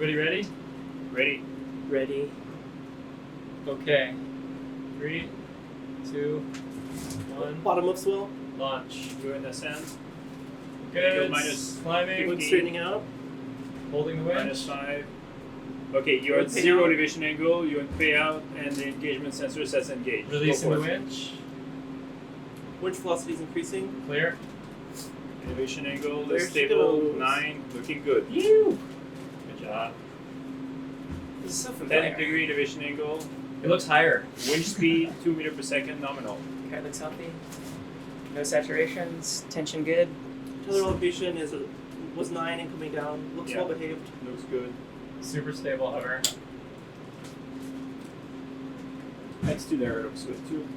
Everybody ready? Ready. Ready. Okay. 3, 2, 1. Bottom of swell. Launch. You're in the sand. Good. Minus Climbing. Wood straightening out. Holding the minus winch. 5. Okay, you're at Okay. 0 elevation angle, you're in payout, and the engagement sensor says engage. Releasing Go the for it. winch. Winch velocity is increasing. Clear. Elevation angle There is she stable, goes. 9, looking good. Good job. This is so 10 familiar. degree elevation angle, It looks higher. wind speed 2 meters per second nominal. Okay, looks healthy. No saturations. Tension good. Tether elevation was 9 and coming down. Looks Yeah. well behaved. Looks good. Super stable hover. Next to there looks good too.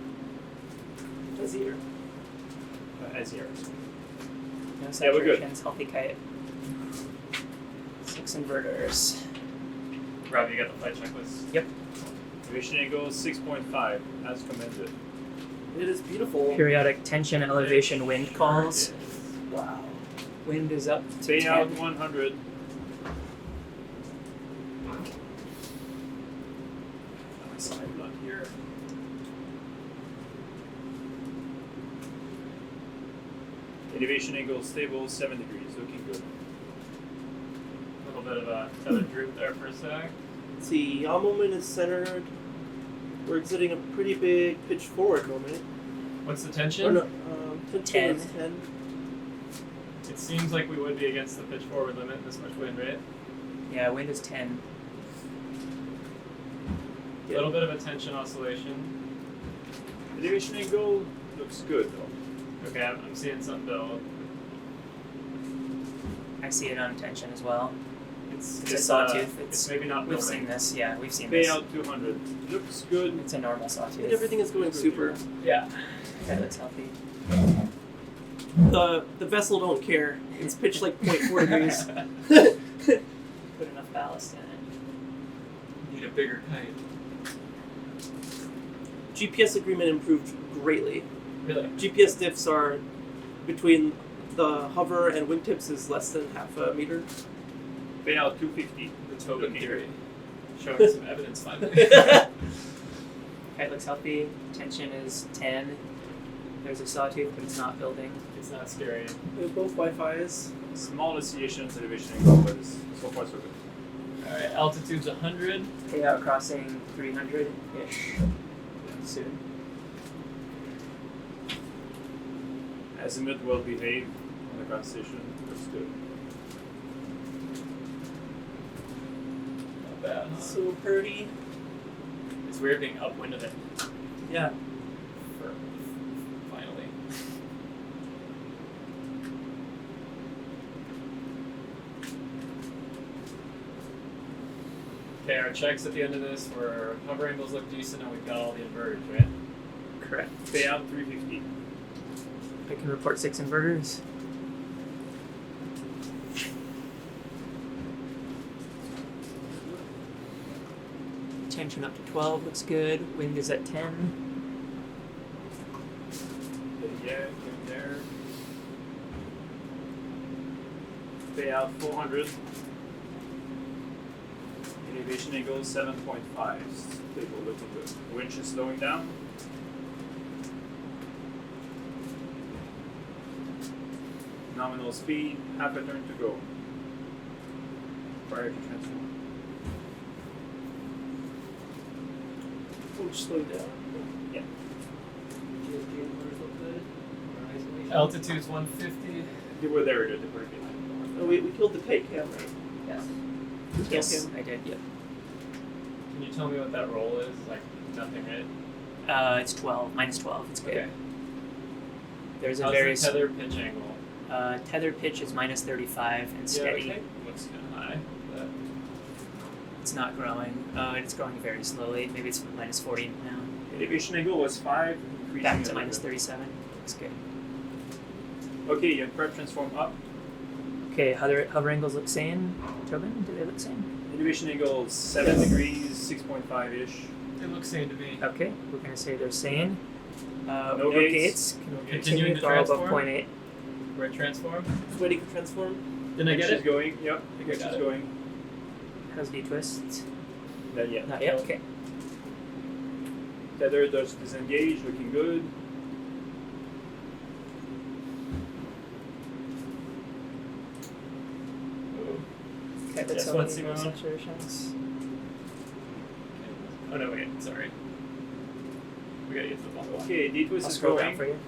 As here. As here. No Yeah, we're good. saturations. Healthy kite. 6 inverters. Rob, you got the flight checklist? Yep. Elevation angle 6.5, as commended. It is beautiful. Periodic tension, elevation, wind calls. Wow. Wind is up to Payout 10. 100. Side blunt here. Elevation angle stable, 7 degrees, looking good. A little bit of a tether droop there for a sec. Let's see, yaw moment is centered. We're exiting a pretty big pitch forward moment. What's the Or tension? no, tension 10. is 10. It seems like we would be against the pitch forward limit, this much wind, right? Yeah, wind is 10. A little bit of a tension oscillation. Elevation angle looks good though. Okay, I'm seeing some build. I see it on tension as well. It's a uh, sawtooth. It's maybe not We've building. seen this. Yeah, we've seen this. Payout 200. Looks good. It's a normal sawtooth. Everything is going super. Yeah. Okay, that's healthy. The vessel don't care. It's pitched like 0.4 degrees. Put enough ballast in it. Need a bigger kite. GPS agreement improved greatly. Really? GPS diffs are between the hover and wingtips is less than half a meter. Payout 250. The Tobin Looking theory. good. Showing some evidence finally. Kite looks healthy. Tension is 10. There's a sawtooth, but it's not building. It's not scary. They're both Wi-Fi's. Small oscillations, elevation angle, but it's so far so good. Alright, altitude's 100. Payout crossing 300-ish soon. Azimuth well behaved on the ground station. Looks good. Not bad, huh? So pretty. It's weird being upwind of it. Yeah. For finally. Okay, our checks at the end of this were hover angles look decent and we've got all the inverters, right? Correct. Payout 350. I can report 6 inverters. Tension up to 12 looks good. Wind is at 10. Yeah, in there. Payout 400. Elevation angle 7.5. Stable, looking good. Winch is slowing down. Nominal speed, half a turn to go. Prior to transform. Winch slowed down. Yeah. GSG inverters look good. Isolation. Altitude's 150. They were there to the very behind. Oh, we killed the kite cam, right? Yes. The tail Yes, cam. I did. Yep. Can you tell me what that roll is? Like nothing, right? It's 12. Minus 12. It's good. Okay. There's a How's very the tether pitch angle? tether pitch is minus 35 and steady. Yeah, okay. Looks kind of high. But It's not growing. It's growing very slowly. Maybe it's minus 40 now. Elevation angle was 5, increasing Back a to little minus bit. 37. Looks good. Okay, you prep transform up. Okay, hover angles look sane. Tobin, do they look sane? Elevation angle 7 degrees, 6.5-ish. they look sane to me. Okay, we're going to say they're sane. No gates. No gates. Continue to go above transform? 0.8. We're at transform. Just waiting for transform. Didn't I get She's it? going, yep. I think I She's got it. going. How's D-twist? Not yet. Not yet. Okay. Tether does disengage, looking good. Okay, Yes, so what's many Simone? saturations. Oh no, wait, sorry. We gotta get to the ball. Okay, D-twist I'll is scroll down going. for you.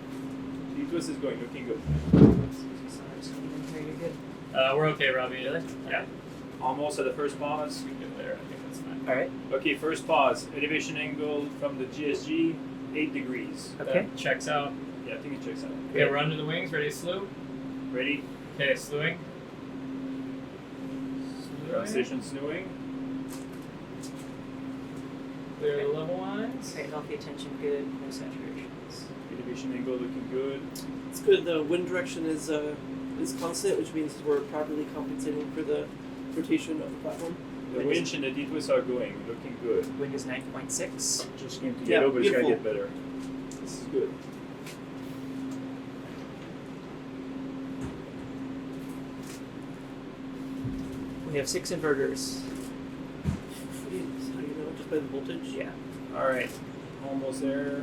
D-twist is going, looking good. Sorry, just even here, you're good. We're okay, Robbie. Really? Yeah. Almost at the first pause. We can get there. I think that's fine. Alright. Okay, first pause. Elevation angle from the GSG, 8 degrees. Okay. That checks out. Yeah, I think it checks out. Okay, we're under the wings. Ready to slew? Ready? Okay, slewing. Transition snowing. Clear the level lines. Okay, healthy attention, good. No saturations. Elevation angle looking good. It's good. The wind direction is constant, which means we're properly compensating for the rotation of the platform. The winch and the D-twist are going, looking good. Wind is 9.6. Just going to Yeah, get over, it's gonna beautiful. get better. This is good. We have 6 inverters. How do you know? Just by the voltage? Yeah. Alright, almost there.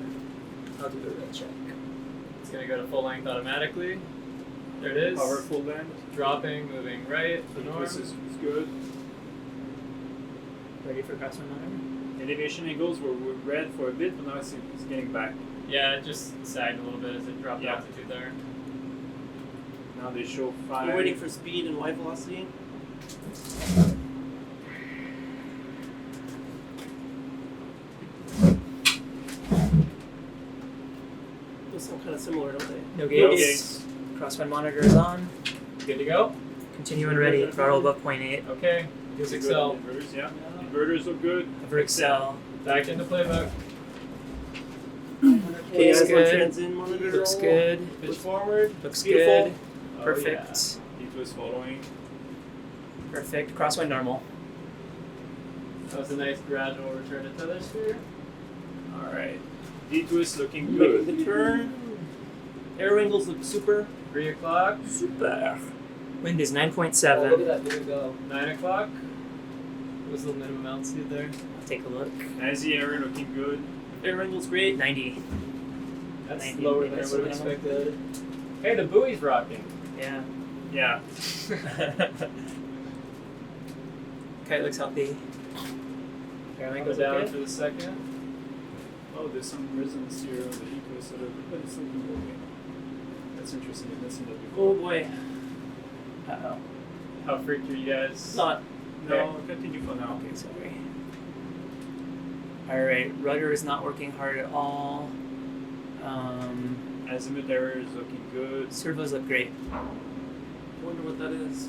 I'll do the real check. It's gonna go to full length automatically. There it is. Powerful bend. Dropping, moving right. The norm. D-twist is good. Ready for crosswind monitor? Elevation angles were red for a bit, but now it's getting back. Yeah, it just sagged a little bit as it dropped Yeah. altitude there. Now they show 5. We're waiting for speed and Y velocity. Those sound kind of similar, don't they? No No gates. gates. Crosswind monitor is on. Good to go. Continue and ready. Throttle above 0.8. Okay. Is it 6 good? L. Inverters, yeah. Inverters look good. Over Excel. Back into playbook. Okay, Looks guys, good. one trans-in monitor. Looks good. Pitch forward. Looks Beautiful. good. Oh, Perfect. D-twist following. Perfect. Crosswind normal. Yeah. That was a nice gradual return to tether sphere. Alright. D-twist looking Making good. the turn. Air angles look super. 3 o'clock. Super. Wind is Oh, look at 9.7. that dude go. 9 o'clock. What was the minimum altitude there? I'll take a look. Nazi air looking good. Air angles great. 90. That's 90 lower than I minutes would have minimum. expected. Hey, the buoy's rocking. Yeah. Yeah. Kite looks healthy. Air Go angles down look for good. the second. Oh, there's some resonance here on the D-twist, but it's looking okay. That's interesting. I've not seen that before. Oh boy. Uh-oh. How freaked are you guys? Not. No, continue for now. Okay, sorry. Alright, rudder is not working hard at all. Azimuth error is looking good. Servos look great. I wonder what that is.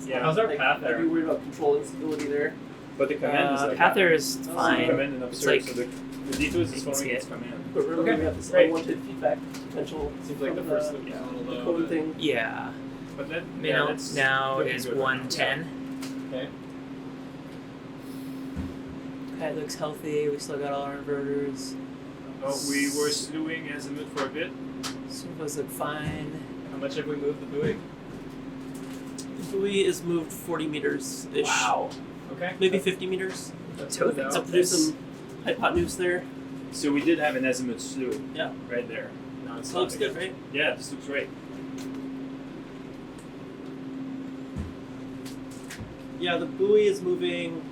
Yeah. How's our Like, path I'd be there? worried about control instability there. But the command is like Pather is Oh, fine. command and It's observe, like, so the D-twist you is can following see its it. command. But remember, Okay, we have this great. unwanted feedback potential. Seems like the from first loop was a little the low. code but- thing. yeah. But then, Now, that's now looking is good. 110. Okay. Kite looks healthy. We still got all our inverters. Oh, we were slewing azimuth for a bit. Servos look fine. How much have we moved the buoy? The buoy is moved 40 meters ish. Wow. Okay. Maybe 50 meters. That's Totally. good to It's know. up to do some hypotenuse there. So we did have an azimuth slew. Yeah. Right there. Now it's So looks not good, again. right? Yeah, this looks great. Yeah, the buoy is moving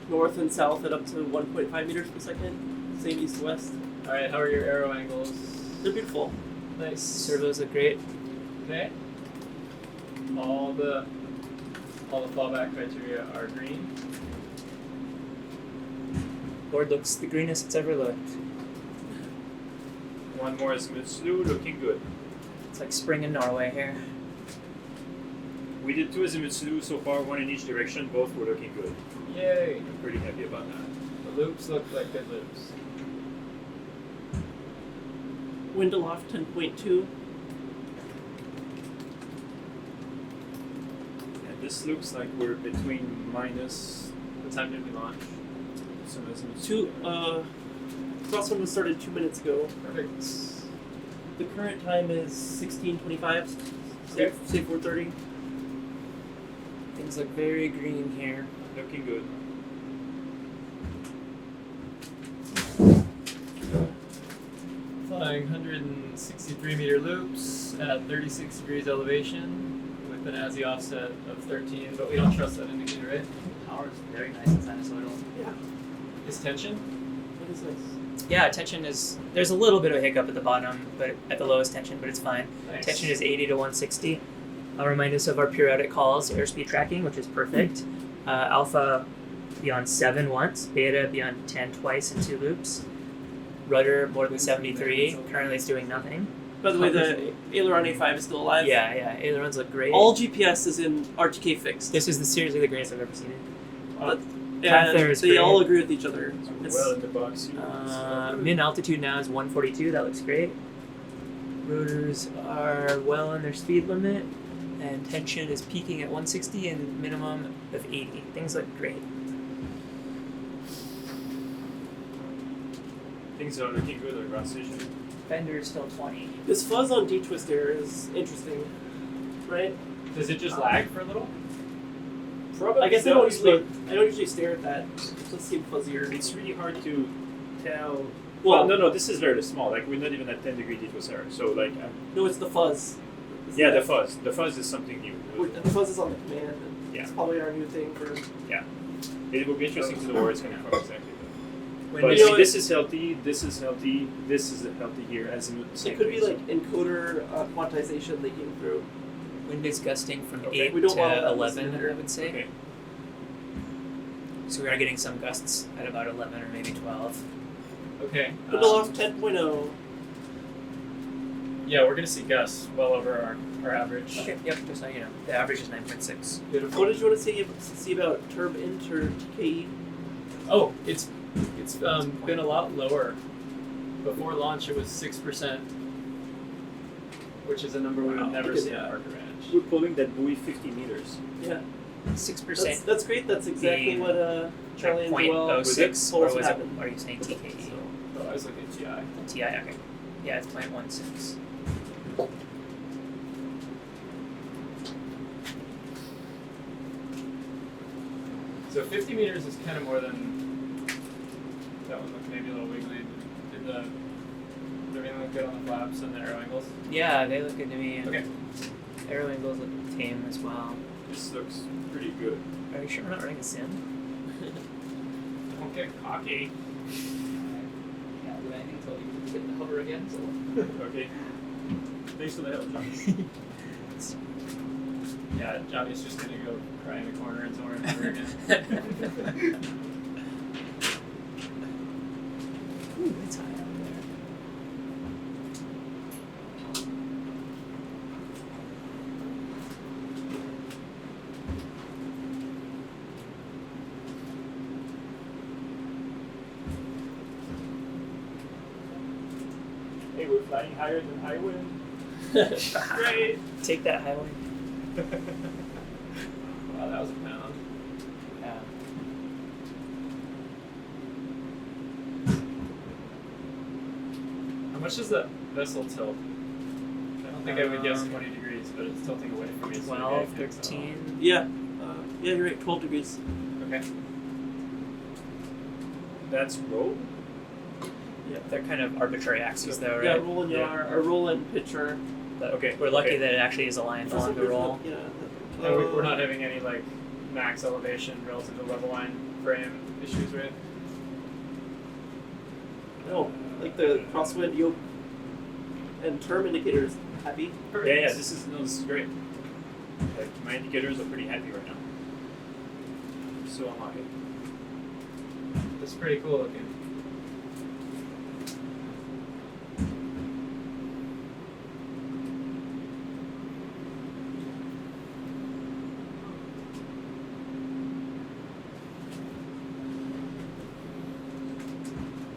north and south at up to 1.5 meters per second. Same east to west. Alright, how are your arrow angles? They're beautiful. Nice. Servos look great. Okay. All the fallback criteria are green. Board looks the greenest it's ever looked. One more azimuth slew, looking good. It's like spring in Norway here. We did 2 azimuth slew so far, 1 in each direction. Both were looking good. Yay! I'm pretty happy about that. The loops look like good loops. Wind aloft 10.2. And this looks like we're between minus What time did we launch? some azimuth Two. slew. Crosswind was started 2 minutes ago. Perfect. The current time is 16:25. Okay. Say 4:30. Things look very green here. Looking looking good. Flying 163 meter loops at 36 degrees elevation with an ASI offset of 13, but we don't trust that indicator, right? Power is very nice and sinusoidal. Yeah, Is tension? that is nice. Yeah, tension is. There's a little bit of a hiccup at the bottom, but at the lowest tension, but it's fine. Nice. Tension is 80 to 160. I'll remind us of our periodic calls, airspeed tracking, which is perfect. Alpha beyond 7 once, beta beyond 10 twice in 2 loops. Rudder more than 73. Currently it's doing nothing. By the way, the aileron A5 is still alive. Yeah, ailerons look great. All GPS is in RTK fixed. This is seriously the greatest I've ever seen it. And Tether is they great. all agree with each other. It's, Well in the box. Min altitude now is 142. That looks great. Rotors are well in their speed limit, and tension is peaking at 160 and minimum of 80. Things look great. Things are looking good on ground station. Fender is still 20. this fuzz on D-twist there is interesting, right? Does it just lag for a little? Probably. I guess I no, don't usually stare at that. It does seem fuzzier. It's really hard to tell. Well, Well, no, this is very small. Like we're not even at 10 degree D-twist error. So like, no, it's the fuzz. It's yeah, the- the fuzz. The fuzz is something new. The fuzz is on the command. And Yeah. It's probably our new thing for. It will be interesting to know where it's coming from exactly. When But you see, know, this is healthy. This is healthy. This is healthy here. As in the same It could be thing, like encoder quantization leaking through. wind is gusting from Okay. 8 We don't to want all that 11, listening. I would say. Okay. So we are getting some gusts at about 11 or maybe 12. Okay. Middle off 10.0. Yeah, we're gonna see gusts well over our average. Okay, yep, just so you know. The average is 9.6. Beautiful. What did you want to see about turb int or TKE? Oh, it's been a lot lower. Before launch, it was 6%, which is a number we Wow. would never Okay, see yeah. on Parker Ranch. We're pulling that buoy 50 meters. Yeah, 6%. that's great. That's exactly being what Charlie and Joel 0.06, told or us was would it, happen. are you saying TKE? So, oh, I was looking at TI. TI, okay. Yeah, it's 0.16. So 50 meters is kind of more than that one. Looked maybe a little wiggly. Did everything look good on the flaps and the arrow angles? Yeah, they look good to me. Okay. Arrow angles look tame as well. This looks pretty good. Are you sure we're not running a sim? Don't get cocky. Yeah, do anything until you get the hover again. So. Okay. Thanks for the help, John. Yeah, Johnny's just gonna go cry in a corner and over and over again. Ooh, it's high up there. Hey, we're flying higher than high wind. Great. Take that highway. Wow, that was a pound. Yeah. How much does that vessel tilt? I don't think I would guess 20 degrees, but it's tilting away from me. So 12, maybe I can tell. 13. Yeah, yeah, you're right. 12 degrees. Okay. That's roll. Yeah, they're kind of arbitrary axes, though, Yeah, right? roll and Yeah. yar, or roll and pitcher. But Okay, we're lucky okay. that it actually is aligned along the roll. Yeah. And we're not having any like max elevation relative to level line frame issues, right? No, like the crosswind yoke and term indicators happy. Yeah, this is great. Like, my indicators are pretty happy right now. So am I. It's pretty cool looking.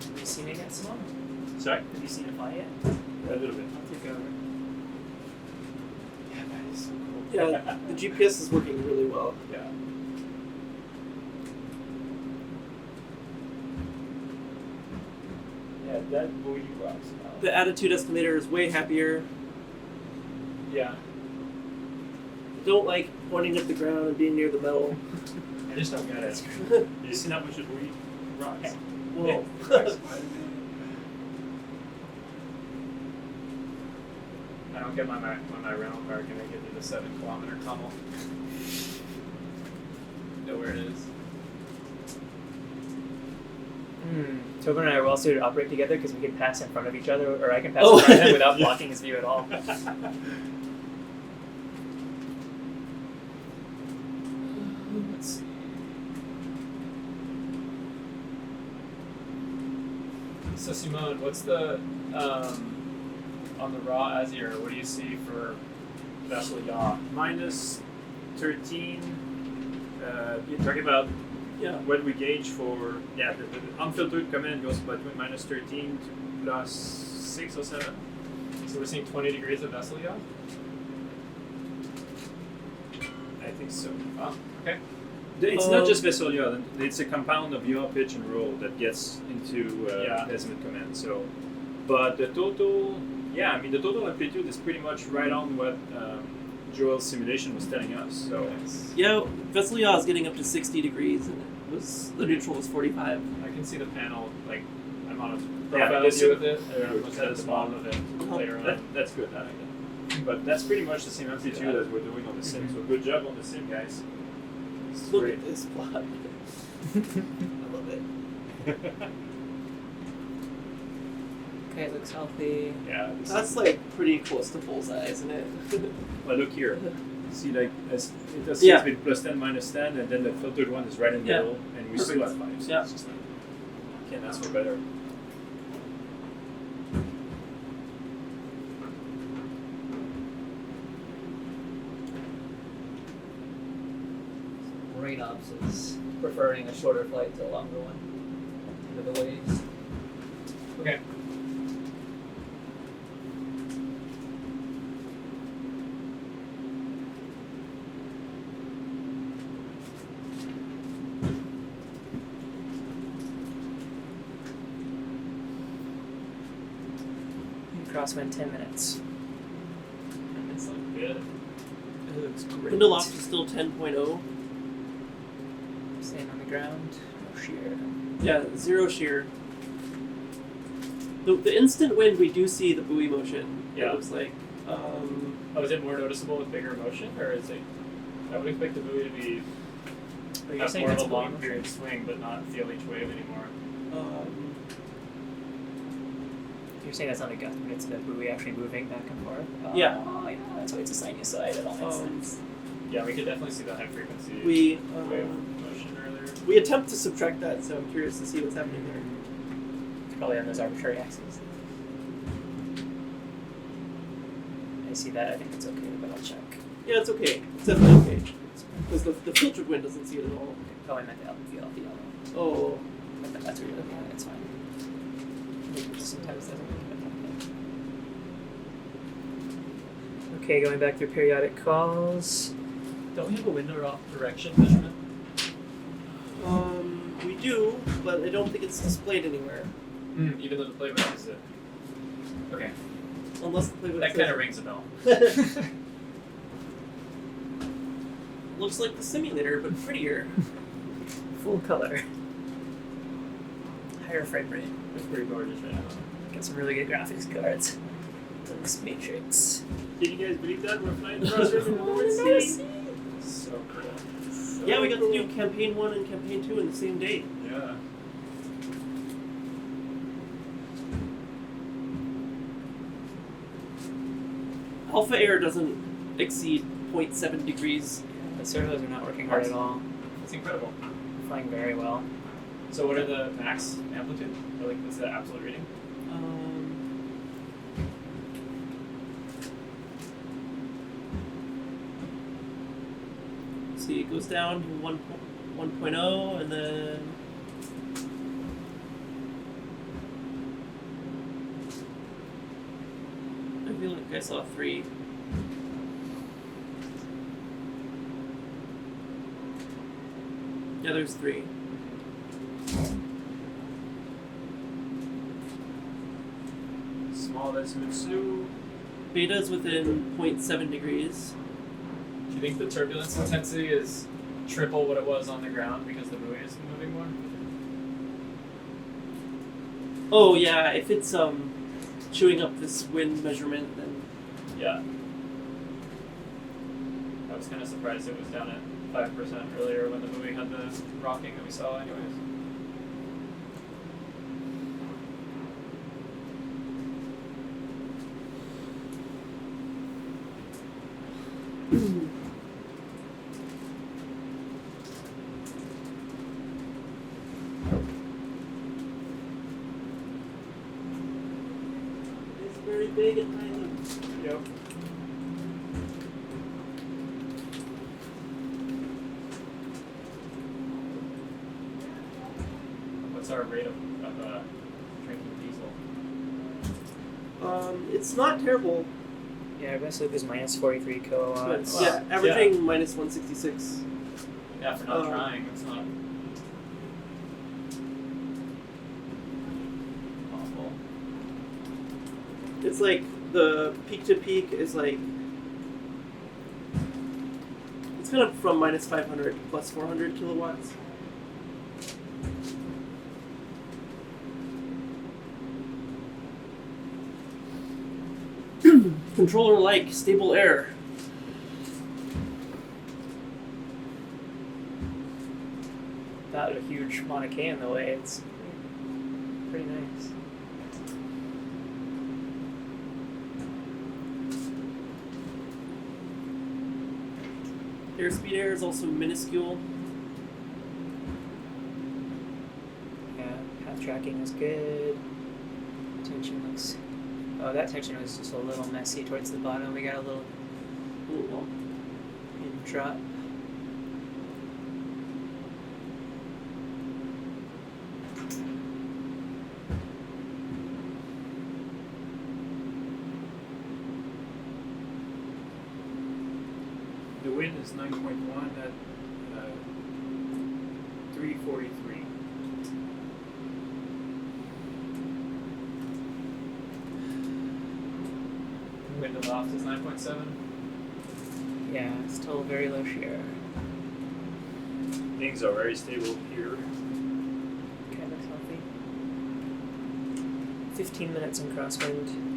Have you seen it yet, Simone? Sorry? Have you seen it fly yet? A little bit. I'll take over. Yeah, that is so cool. Yeah, the GPS is working really well. Yeah. Yeah, that buoy rocks now. The attitude estimator is way happier. Yeah. Don't like pointing at the ground and being near the metal. And just don't get it. You see how much it we rocks? Whoa. I don't get my rental car can make it to the 7-kilometer tunnel. Know where it is. Tobin and I are well suited to operate together because we can pass in front of each other, or I can pass in front of him without blocking his view at all. Let's see. So Simone, what's the on the raw Azure? What do you see for vessel yaw? Minus 13. You're talking about what we gauge for the unfiltered command goes between minus 13 to plus 6 or 7. So we're seeing 20 degrees of vessel yaw. I think so. Oh, okay. It's not just vessel yaw. It's a compound of yaw, pitch, and roll that gets into azimuth command. So, but the total, the total amplitude is pretty much right on what Joel's simulation was telling us. So Yeah, vessel yaw is getting up to 60 degrees, and the neutral was 45. I can see the panel, like, I'm on a Yeah, profile this view is- with it, and I'm yeah, looking at the bottom of it later on. that's good. I like that. But that's pretty much the same amplitude as we're doing on the sim. So good job on the sim, guys. It's Look great. at this plot. I love it. Okay, it looks healthy. Yeah. This That's like pretty close to bullseye, isn't it? Well, look here. See, like it does Yeah. with plus 10, minus 10, and then the filtered one is right in the Yeah. middle, and we still Perfect. have 5. So Yeah. it's just like, can't ask for better. Marine Ops is preferring a shorter flight to a longer one due to the waves. Okay. Crosswind 10 minutes. It's like good. It looks great. Window loft is still 10.0. Staying on the ground. No shear. Yeah, 0 shear. The instant wind, we do see the buoy motion. Yeah. It looks like. Oh, is it more noticeable with bigger motion, or is it? I would expect the buoy to be Are you have saying more of it's a a buoy long motion? period swing, but not feel each wave anymore. You're saying that's not a gust, but it's the buoy actually moving back and forth? Yeah. Oh, yeah, that's why it's a sinusoid. It all makes sense. Yeah, we could definitely see the high frequency we wave motion earlier. we attempt to subtract that, so I'm curious to see what's happening there. It's probably on those arbitrary axes. I see that. I think it's okay, but I'll check. Yeah, it's okay. It's definitely okay. Because the filtered wind doesn't see it at all. Oh, I meant the yellow. Oh. But that's what you're looking at. It's fine. It sometimes doesn't look at that. Okay, going back through periodic calls. Don't we have a window off direction measurement? We do, but I don't think it's displayed anywhere. Even though the playbook is it. Okay, Unless the playbook that says kind of it. rings a bell. Looks like the simulator, but prettier. Full color. Higher frame rate. It's pretty gorgeous right now. Got some really good graphics cards. This Matrix. Can you guys believe that? We're flying across river in the North Sea. So cool. So Yeah, we got to cool. do campaign 1 and campaign 2 in the same day. Yeah. Alpha air doesn't exceed 0.7 degrees. The servos are not working hard at all. It's incredible. Flying very well. So what are the max amplitude? Or like, what's the absolute reading? See, it goes down to 1.0 and then I feel like I saw 3. Yeah, there's 3. Small azimuth slew. Beta is within 0.7 degrees. Do you think the turbulence intensity is triple what it was on the ground because the buoy is moving more? Oh yeah, if it's chewing up this wind measurement, then Yeah. I was kind of surprised it was down at 5% earlier when the buoy had the rocking that we saw anyways. it's very big and tiny. Yep. What's our rate of drinking diesel? It's not terrible, Yeah, our best loop is minus 43 kilowatts. but yeah, averaging minus 166. Yeah, for not trying, it's not awful. It's like the peak to peak is like it's kind of from minus 500 plus 400 kilowatts. Controller like stable air. Without a huge Mauna Kea in the way, it's pretty nice. Airspeed air is also minuscule. Yeah, path tracking is good. Tension looks. Oh, that tension was just a little messy towards the bottom. We got a little in drop. The wind is 9.1 at 3:43. Wind aloft is 9.7. Yeah, still very low shear. Things are very stable here. Okay, looks healthy. 15 minutes in crosswind.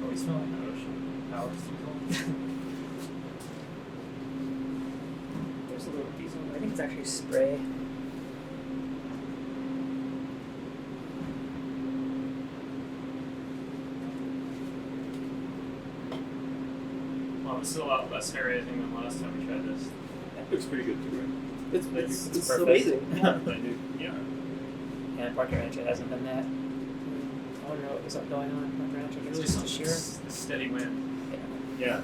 Oh, we smell like an ocean. Power diesel. There's a little diesel. I think it's actually spray. Well, it's still a lot less hair raising than last time we tried this. Looks pretty good too, right? It's perfect. amazing. Yeah. And Parque Rancho hasn't been that. I don't know what was going on in Parque Rancho. It's Really just a some sheer. steady wind. Yeah. Yeah.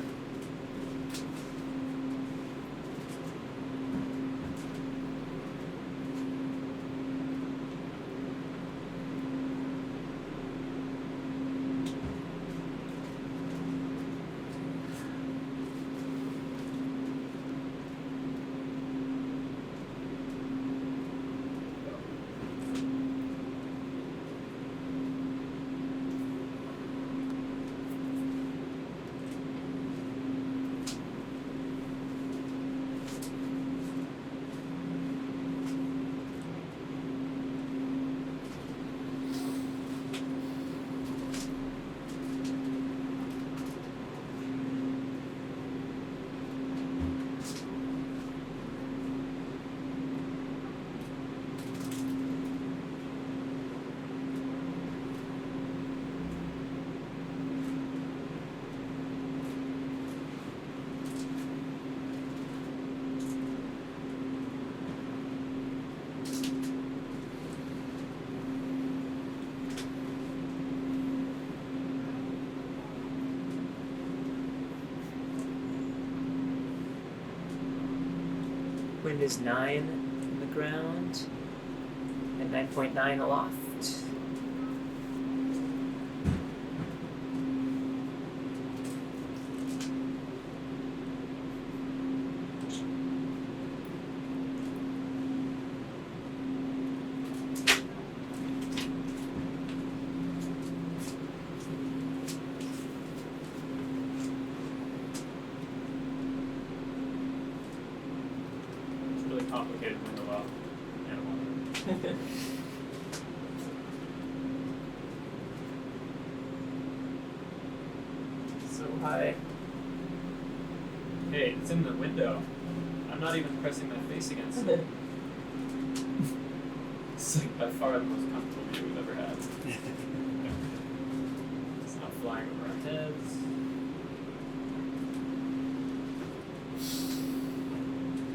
Wind is 9 from the ground and 9.9 aloft. It's really complicated when the well animal. So high. Hey, it's in the window. I'm not even pressing my face against it. It's like by far the most comfortable view we've ever had. It's not flying over our heads.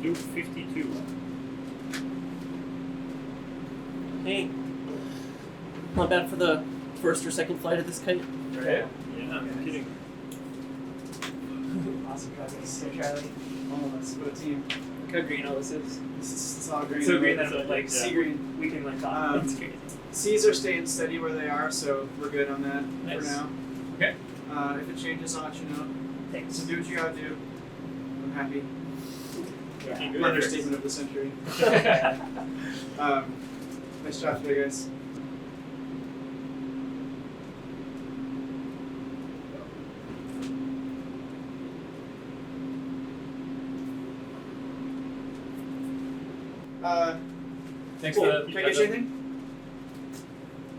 Loop 52. Hey. Not bad for the first or second flight of this kite. Right? Yeah, I'm kidding. Awesome driving. So Charlie, Oh, let's go team. look how green all this is. It's all green. So green that It's it like sea green. we can like talk. Um, That's crazy. Seas are staying steady where they are, so we're good on that Nice. for now. Okay. If it changes, I'll let you know. Thanks. So do what you gotta do. I'm happy. Looking good. Understatement of the century. Nice job today, guys. Thanks Cool. for the. Can I get you anything?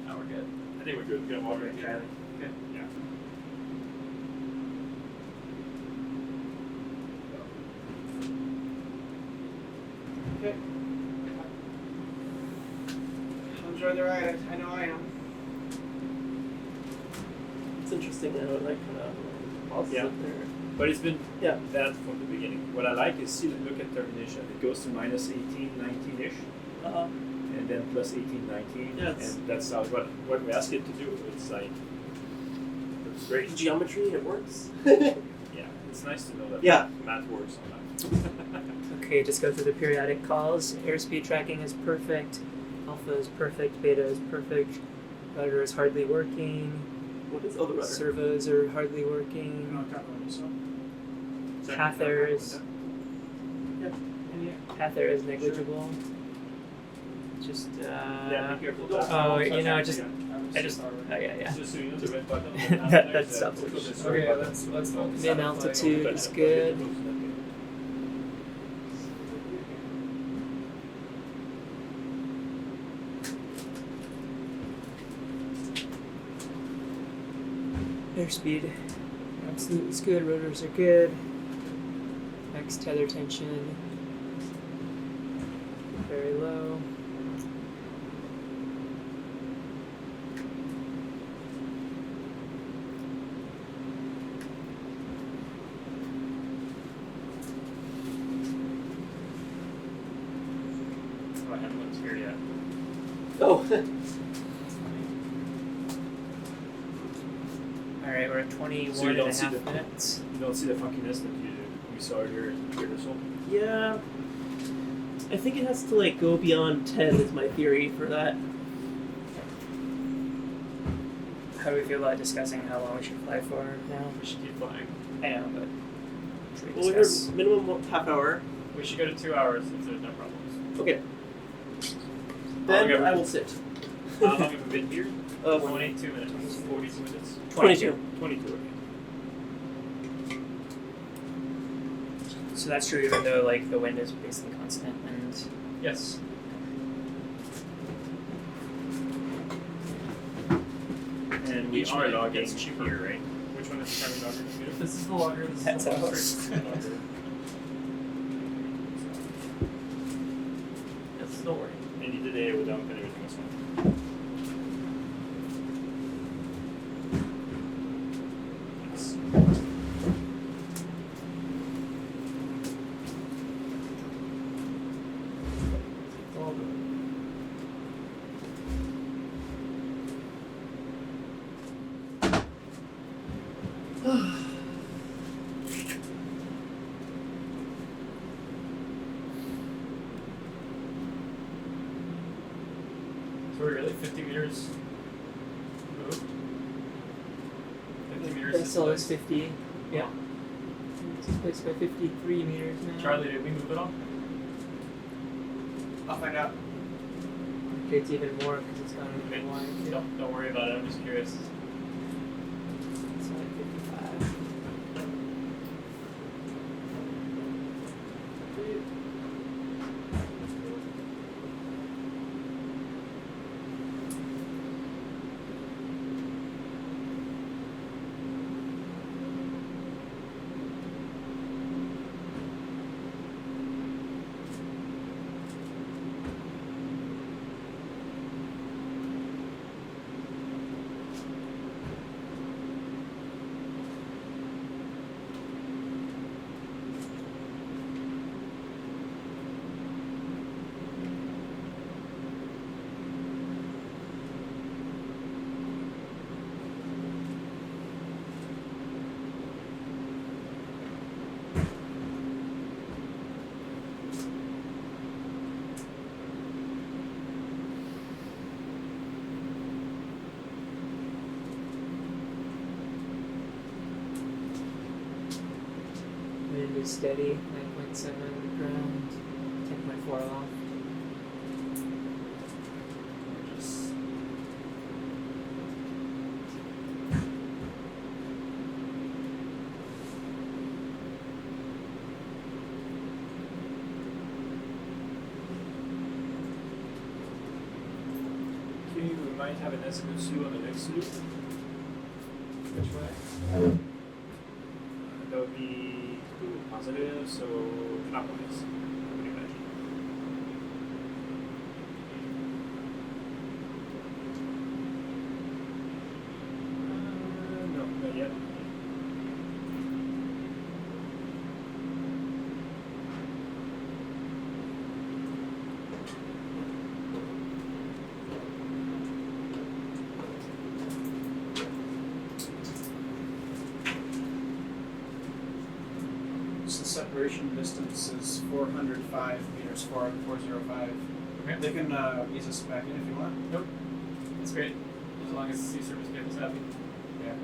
No, we're good. I think we're good. We got water. Okay, Charlie. Okay. Yeah. Okay. Enjoy the ride. I know I am. It's interesting how it like pauses Yeah. up there. But it's been Yeah. that from the beginning. What I like is see, look at termination. It goes to minus 18, 19-ish, Uh-huh. and then plus 18, 19, Yeah, it's- and that's how what we ask it to do. It's like it's great. Geometry, it works. Yeah, it's nice to know that Yeah. math works on that. Okay, just go through the periodic calls. Airspeed tracking is perfect. Alpha is perfect. Beta is perfect. Rudder is hardly working. What is other rudder? Servos are hardly working. Tether is Tether is negligible. Just Yeah, be careful. oh, you know, just I just oh yeah. Just so you know, the red button. That stops it. Okay, let's focus Mid on the altitude flight. is good. Airspeed absolutely is good. Rotors are good. Max tether tension very low. Oh, I haven't looked here yet. Oh. Alright, we're at 21 So you and don't a see half the- minutes. You don't see the funkiness that we saw earlier in the rehearsal. Yeah. I think it has to like go beyond 10 is my theory for that. How do we feel about discussing how long we should fly for now? We should keep flying. I know, but should we Well, we discuss? heard minimum half hour. We should go to 2 hours if there's no problems. Okay. long Then have we- I will sit. How long have we been here? 22 minutes. 42 minutes. 22. 22. Okay. So that's true even though like the wind is basically constant and Yes. And we Each are minute logging gets cheaper. here, right? Which one is the primary logger? This is the logger. This That's is the how it logger. works. Yes, don't worry. And you did A with dump and everything was fine. Yes. All good. So we're really 50 meters moved? 50 meters Vessel is displaced. 50. Yeah. It's displaced by 53 meters now. Charlie, did we move at all? I'll find out. Okay, it's even more because it's gone Okay. over line too. Don't worry about it, I'm just curious. It's like 55. Wind is steady, 9.7 ground, 10.4 aloft. Just Okay, we might have an SMSU on the next loop. Which way? That would be positive, so clockwise, I would imagine. No, not yet. So the separation distance is 405 meters, 405. okay. They can ease us back in if you want. That's great. As long as the sea surface makes us happy. Yeah.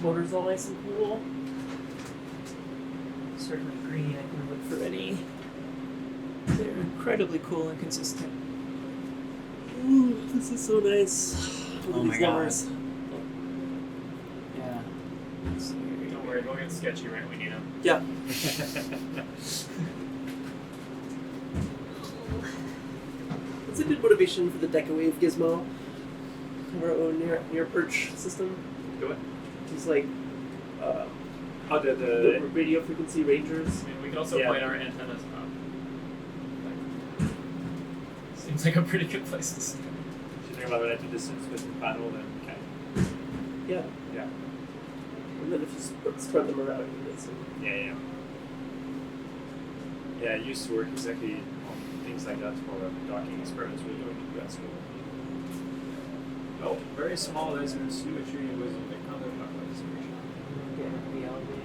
Motor's all nice and cool. Certainly green, I can look for any. They're incredibly cool and consistent. Ooh, this is so nice. Look Oh at my these God. numbers. Yeah. Don't worry, they'll get sketchy right when we need them. Yeah. It's a good motivation for the Decawave gizmo. Our own near perch system. Do it. It's like Oh, the radio frequency rangers. I mean, we can also Yeah. point our antennas up. Like, seems like a pretty good place to sit. If you think about relative distance with the panel, then okay. Yeah. Yeah. And then if you spread them around, you get some. Yeah. Yeah, I used to work exactly on things like that for docking experiments we were doing in grad school. Oh, very small SMSU actually was in the counterclockwise direction. Yeah, reality.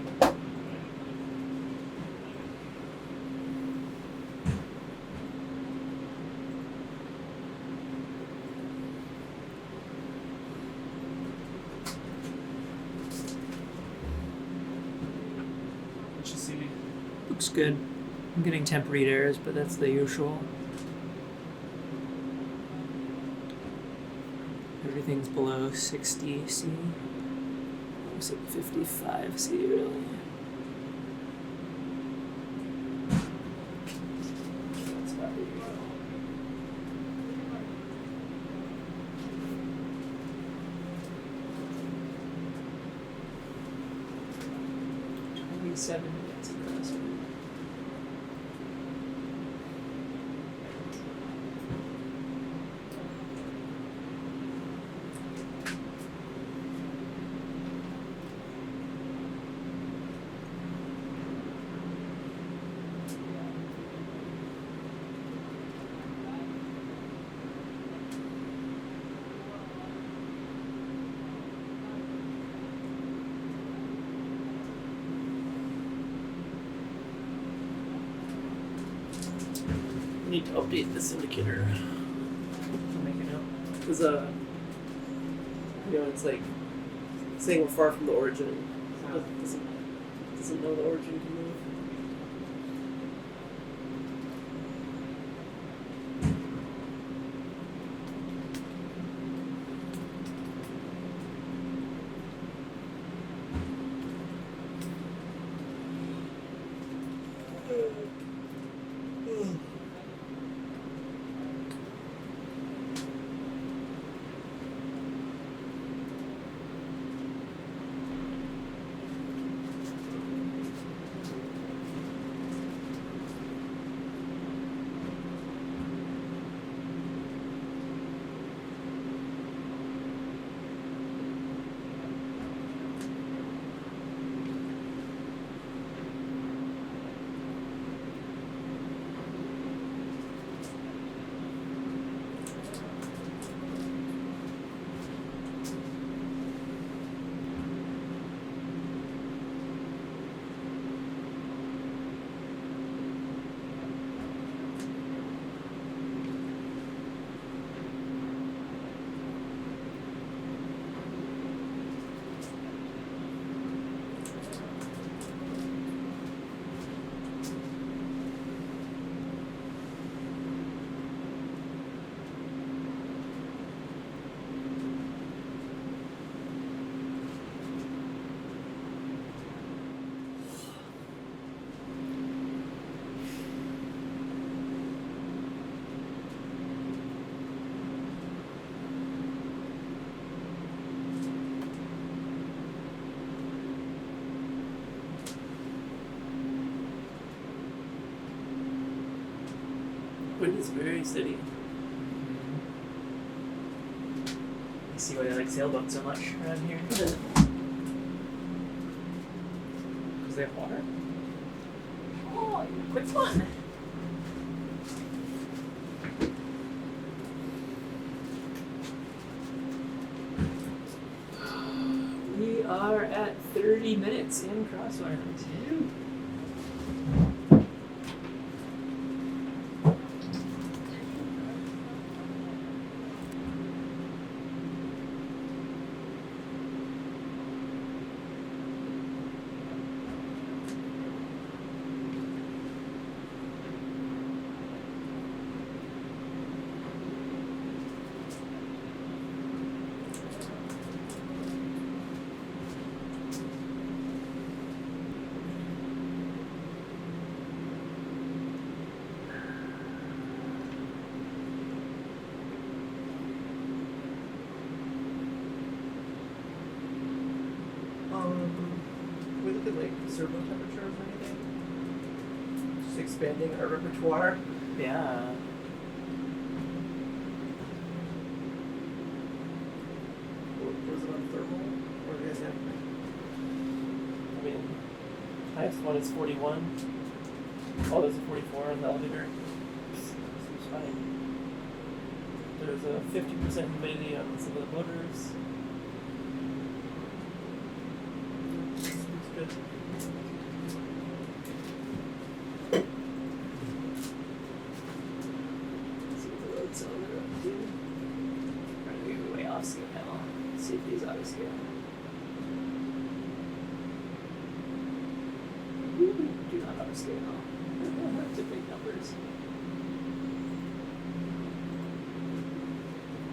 What you see? Looks good. I'm getting temp read errors, but that's the usual. Everything's below 60 C. Almost at 55 C, really. That's about it. 27 minutes across. need to update this indicator. I'll make a note. Because, it's like saying we're far from the origin. It doesn't know the origin can move. Wind is very steady. You see why I like sailboats so much around here? Because they have water? Oh, quick one! We are at 30 minutes in Crosswind. We look at like servo temperatures or anything? Just expanding our repertoire. Yeah. Was it on thermal? Or do you guys have? I mean, highest one is 41. Oh, there's a 44 in the elevator. Seems fine. There's a 50% humidity on some of the motors. Seems good. See what the load cylinder up to. Trying to be way off scale now. See if these auto scale. Do not auto scale. To big numbers.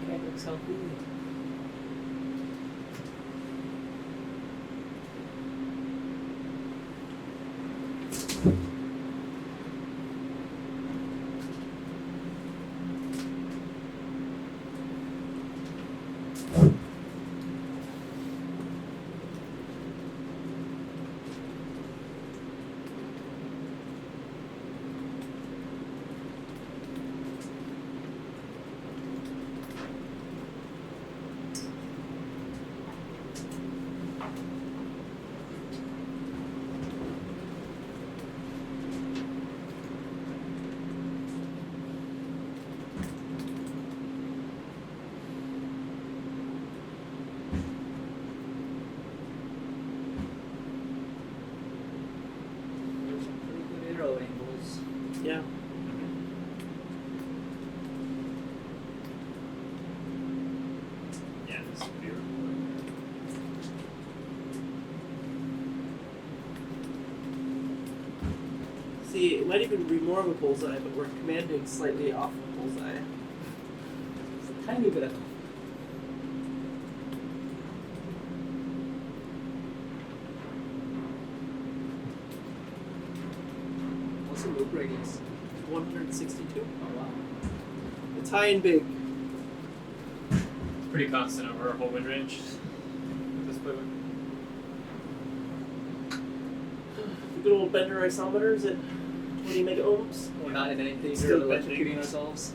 Okay, looks healthy. There's some pretty good arrow angles. Yeah. actually, it might even be more of a bullseye, but we're commanding slightly off of bullseye. It's a tiny bit of. What's the loop radius? 162. Oh wow. It's high and big. It's pretty constant over our whole wind range with this fluid. The good old Bender isometer is at 20 mega ohms. We're not in anything Still here bending. electrocuting ourselves.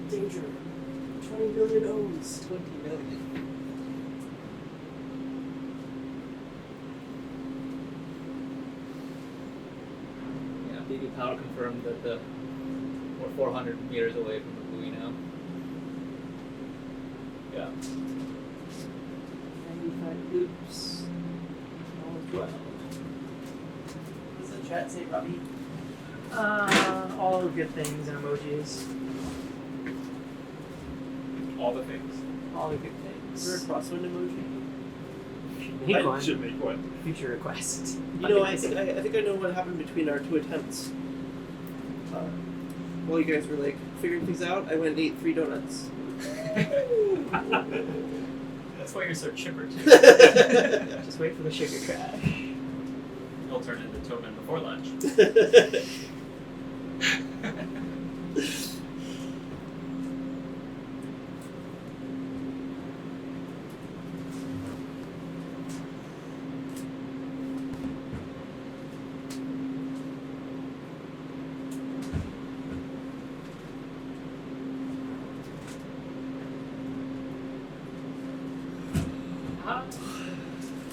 Danger. 20 million ohms. 20 million. Yeah, BB Powell confirmed that we're 400 meters away from the buoy now. Yeah. 95 loops. Almost 12. What does the chat say, Robbie? All good things and emojis. All the things. All the good Is there a things. crosswind emoji? Make I one. should make one. Future request. You know, I think I know what happened between our two attempts. While you guys were like figuring things out, I went and ate 3 donuts. That's why you're so chipper too. Just wait for the sugar crash. You'll turn into Tobin before lunch.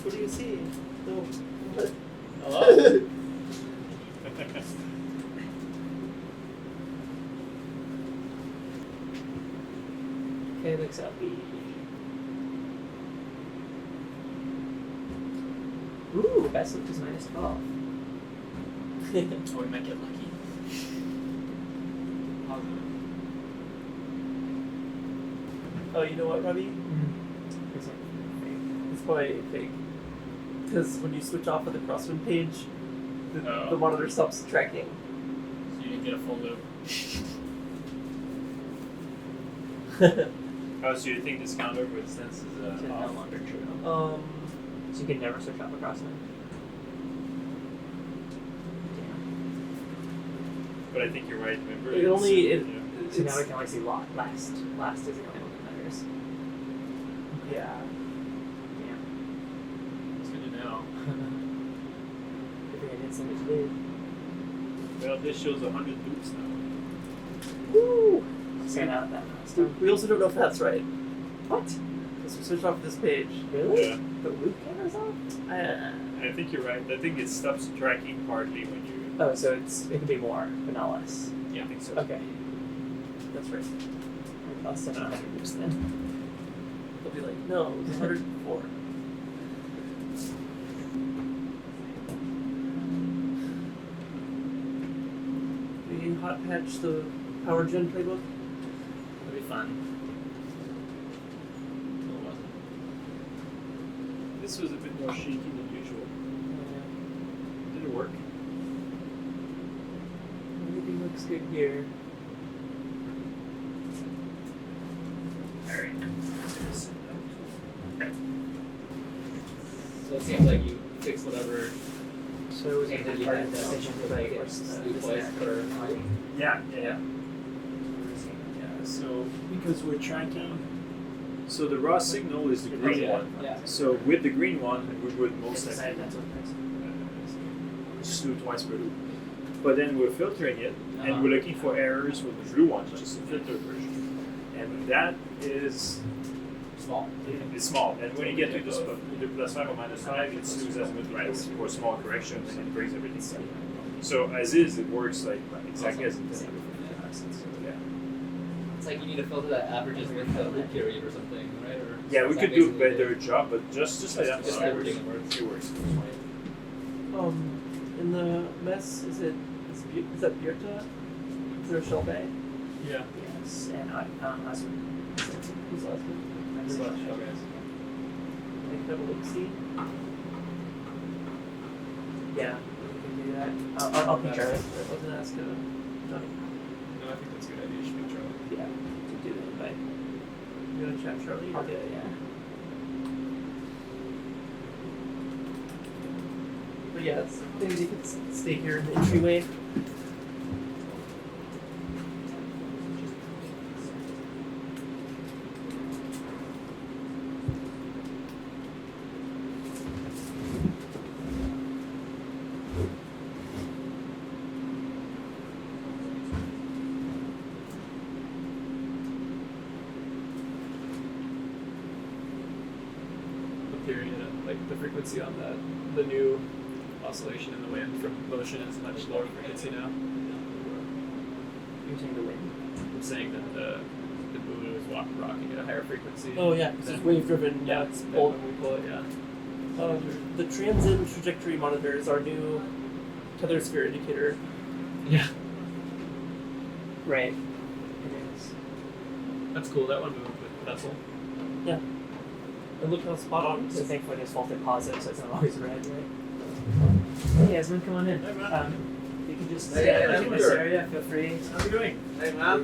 What do you see? No. Hello? Okay, looks up. Ooh, best look is -12. Oh, we might get lucky. Positive. Oh, you know what, Robbie? It's probably fake. Because when you switch off of the crosswind page, the monitor stops tracking. So you didn't get a full loop. Oh, so you think this counter, for instance, is It's no off? longer true. Um, So you can never switch off a crosswind. Damn. But I think you're right. Remember, it only yeah. So now we can only see last. Last is the only one that matters. yeah. Damn. It's good to know. Good thing I did so much did. Well, this shows 100 loops now. Woo! Stand out that milestone. We also don't know if that's right. What? Because we switched off this page. Really? Yeah. The loop camera's off? I think you're right. I think it stops tracking partly when you. Oh, so it could be more, but not less. Yeah, I think so. Okay. That's right. About 700 loops then. They'll be like, no, it was 104. We hot patch the power gen playbook. It'll be fun. No, it wasn't. This was a bit more shaky than usual. Did it work? Everything looks good here. Alright. So it seems like you fix whatever. So it was a And then good you part had of the that decision to like like it this loop twice per line. Yeah. So because we're tracking. So the raw signal is the green Yeah, one. yeah. So with the green one, we would most decided likely that's what it is. just do it twice per loop. But then we're filtering it, and Uh-huh. we're looking for errors with the blue one, which is the filtered version. And that is Small. it's small. And when you get to this either +5 or -5, it loses azimuth right away for small corrections and it brings everything down. So as is, it works like exactly as intended. So, yeah. It's like you need to filter that averages with the loop period or something, right? Or Yeah, we is could that do a basically better job, but just like that, Just it works. everything works. It works. In the mess, is that Bjerta? Is there a shell bay? Yeah. Yes, and husband. Who's husband? There's a lot of show guys. Like double loop C? Yeah, we can do that. I'll ping Charlie. I wasn't asked Johnny. No, I think that's a good idea. You should be Charlie. Yeah, to do the invite. You gonna chat Charlie? I'll do it, yeah. But yeah, maybe they could stay here in the entryway. The frequency on the new oscillation in the wind from motion is much lower frequency now. Using the wind. I'm saying that the buoy is rocking at a higher frequency. Oh yeah, because it's wave driven. Yeah, It's than pulled. when we pull it. Yeah. The transit trajectory monitor is our new tether sphere indicator. Yeah. Right. It is. That's cool. That one moved with vessel. Yeah. And look how spot on it So is. thankfully there's faulted positive, so it's not always red, right? Hey, Esmond, come on in. Hey, man. You can just Hey, stand like in this Viktor. area, feel free. How you doing? Hey man.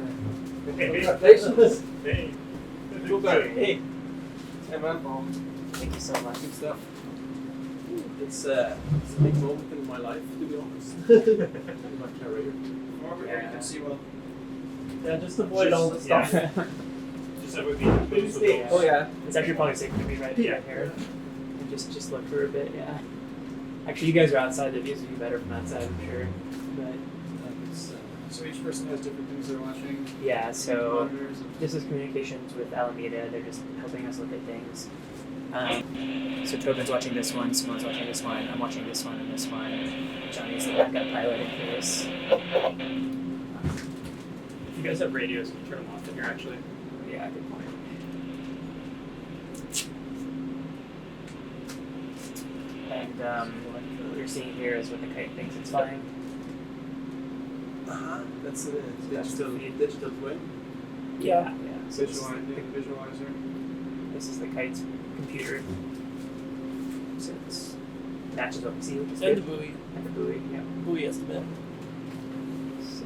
Hey. Congratulations. Hey. Hey, Hey man. Thank you so much. Good stuff. It's a big moment in my life, to be honest. In my career. Over here, you can see well. yeah, just avoid all the stuff. Yeah. Just that would be Please stay. Oh yeah. It's actually probably safer to be right Yeah. here. And just look for a bit, yeah. Actually, you guys are outside, the views would be better from that side, I'm sure. But So each person has different things they're watching. yeah, so Monitors and this is communications with Alameda. They're just helping us look at things. So Tobin's watching this one, Simone's watching this one, I'm watching this one and this one. Johnny's the backup pilot in case. If you guys have radios, can you turn them off in here actually? Yeah, good point. And what you're seeing here is what the kite thinks it's flying. That's a That's digital twin. Yeah. So this is visualizer. this is the kite's computer. So it's matches what we see, which is And the good. buoy. And the buoy, yeah. Buoy estimate. So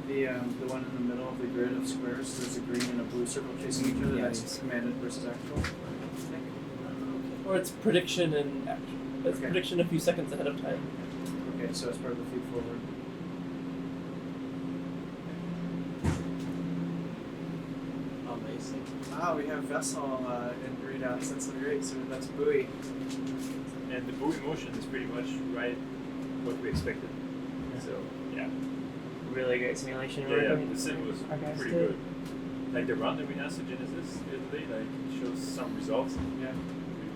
The one in the middle of the grid of squares, there's a green and a blue circle chasing each other. Yeah, That's it's- commanded versus actual. Or it's prediction and action. It's Okay. prediction a few seconds ahead of time. Okay, so it's part of the feed forward. Amazing. Ah, we have vessel in readouts. That's great. So that's buoy. And the buoy motion is pretty much right what we expected. So yeah, really great simulation work. yeah, I mean, the sim was our guys pretty did. good. Like the run that we asked to Genesis the other day, like it shows some results. Yeah.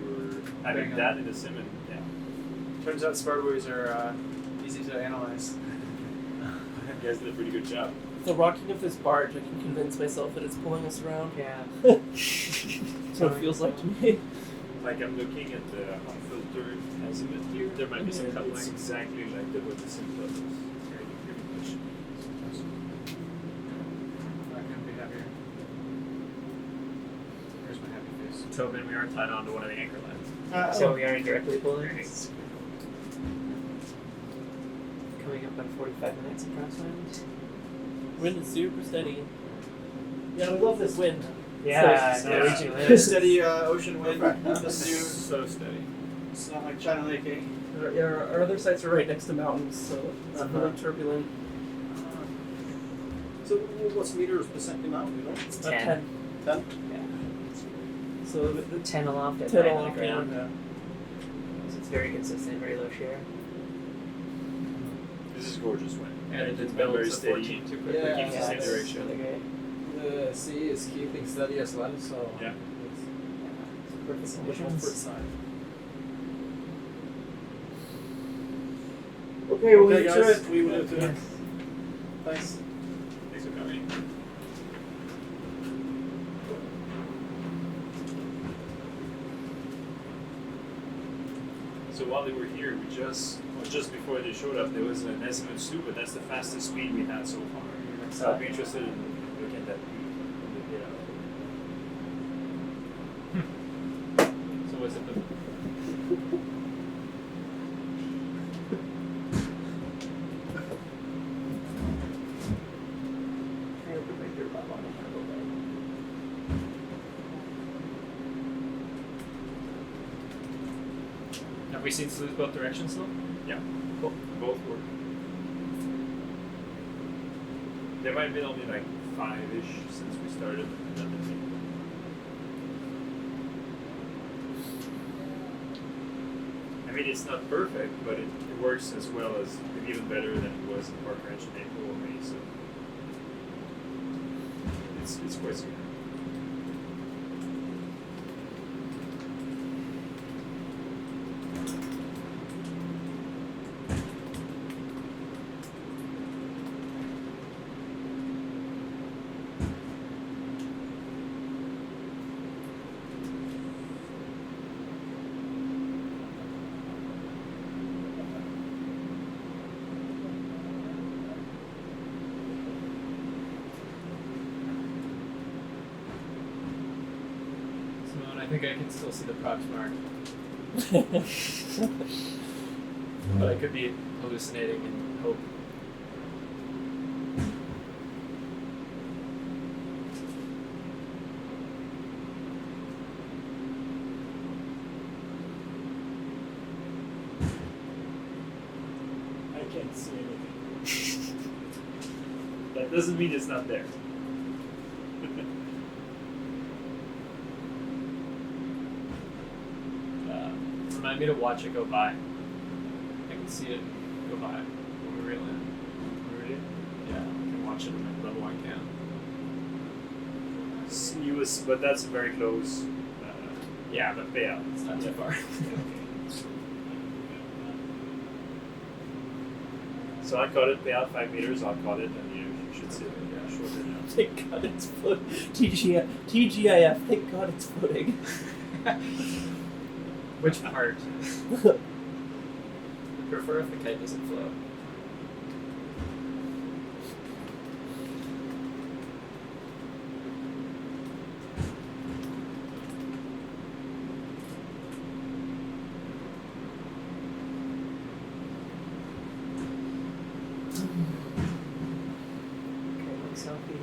We were having Bang that on. in the sim, and yeah, Turns out spar buoys are easy to analyze. you guys did a pretty good job. The rocking of this barge, I can convince myself that it's pulling us around. Yeah. That's what it feels like to me. Like I'm looking at the unfiltered azimuth here. There might be some Yeah, coupling exactly like what the sim does. It's very much. I couldn't be happier. Here's my happy face. Tobin, we are tied onto one of the anchor lines. So we are directly pulling. Coming up on 45 minutes of crosswind. Wind is super steady. Yeah, we love this wind. Yeah, So- Norwegian Yeah. wind. Steady ocean wind. This is So steady. it's not like China Lake, eh? Our other sites are right next to mountains, so it's really turbulent. So what's meters per second now, you know? It's 10. 10. 10? Yeah. So the 10 aloft at 10 9 on the aloft, ground. Yeah. So it's very consistent, very low share. This is gorgeous wind. And it's it's been built very to steady. 14 too quickly. Yeah, Keeps the same it's duration. really great. The sea is keeping steady as well, so Yeah. It's perfect it's on the comfort conditions. side. Okay, we'll Okay, leave to guys. it. We will leave to it. Yes. Thanks. Thanks for coming. So while they were here, just before they showed up, there was an azimuth 2, but that's the fastest speed we had so far. So I'd be interested in looking at that when they get out. So was it the Trying to protect your butt on the handle Have we seen slews both directions though? Yeah. Cool. Both work. There might have been only like 5-ish since we started. I mean, it's not perfect, but it works as well as, and even better than it was in Park Ranch in April or May, so it's quite good. I think I can still see the props mark, blade. but I could be hallucinating and hope. I can't see anything. That doesn't mean it's not there. Remind me to watch it go by. I can see it go by when we reel in. Really? Yeah, I can watch it in my level 1 cam. But that's very close. Yeah, but payout. It's not too far. So I caught it, payout 5 meters, I'll caught it, and you should see it. Yeah, shorter now. Thank God it's floating. TGIF, thank God it's floating. Which part? Prefer if the kite doesn't float. Okay, look selfie.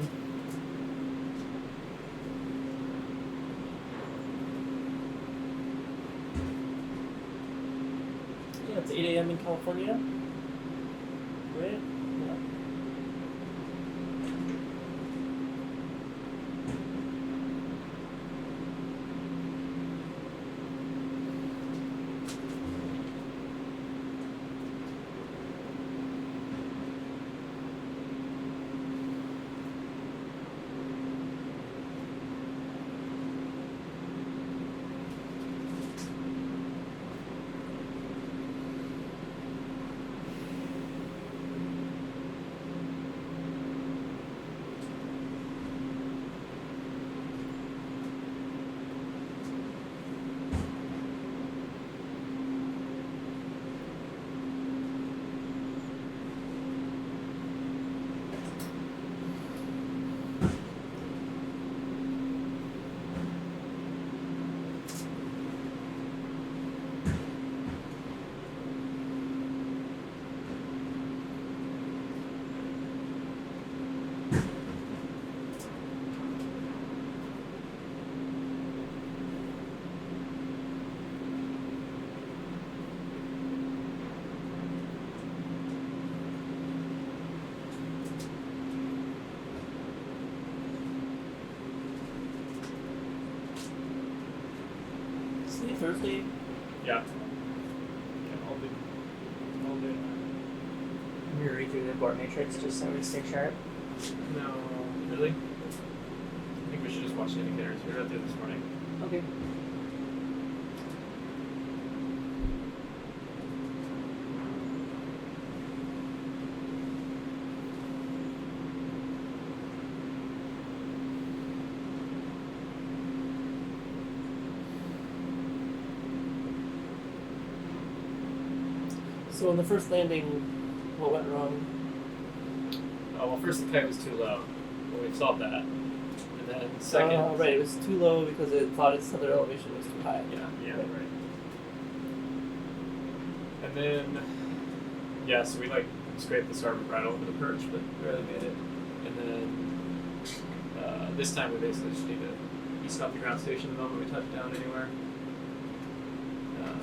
Yeah, it's 8 a.m. in California. Right? Yeah. Today Thursday? Yeah. All day. All day. I'm gonna read through the board matrix just so we stay sharp. No, really? I think we should just watch the indicators. We were out there this morning. Okay. So on the first landing, what went wrong? Oh, well, first the kite was too low. Well, we solved that. And then second... Right, it was too low because it thought its tether elevation was too high. Yeah. Yeah, Right. right. And then, yeah, so we like scraped the starboard right over the perch, but barely made it. And then this time we basically just need to east off the ground station the moment we touch down anywhere.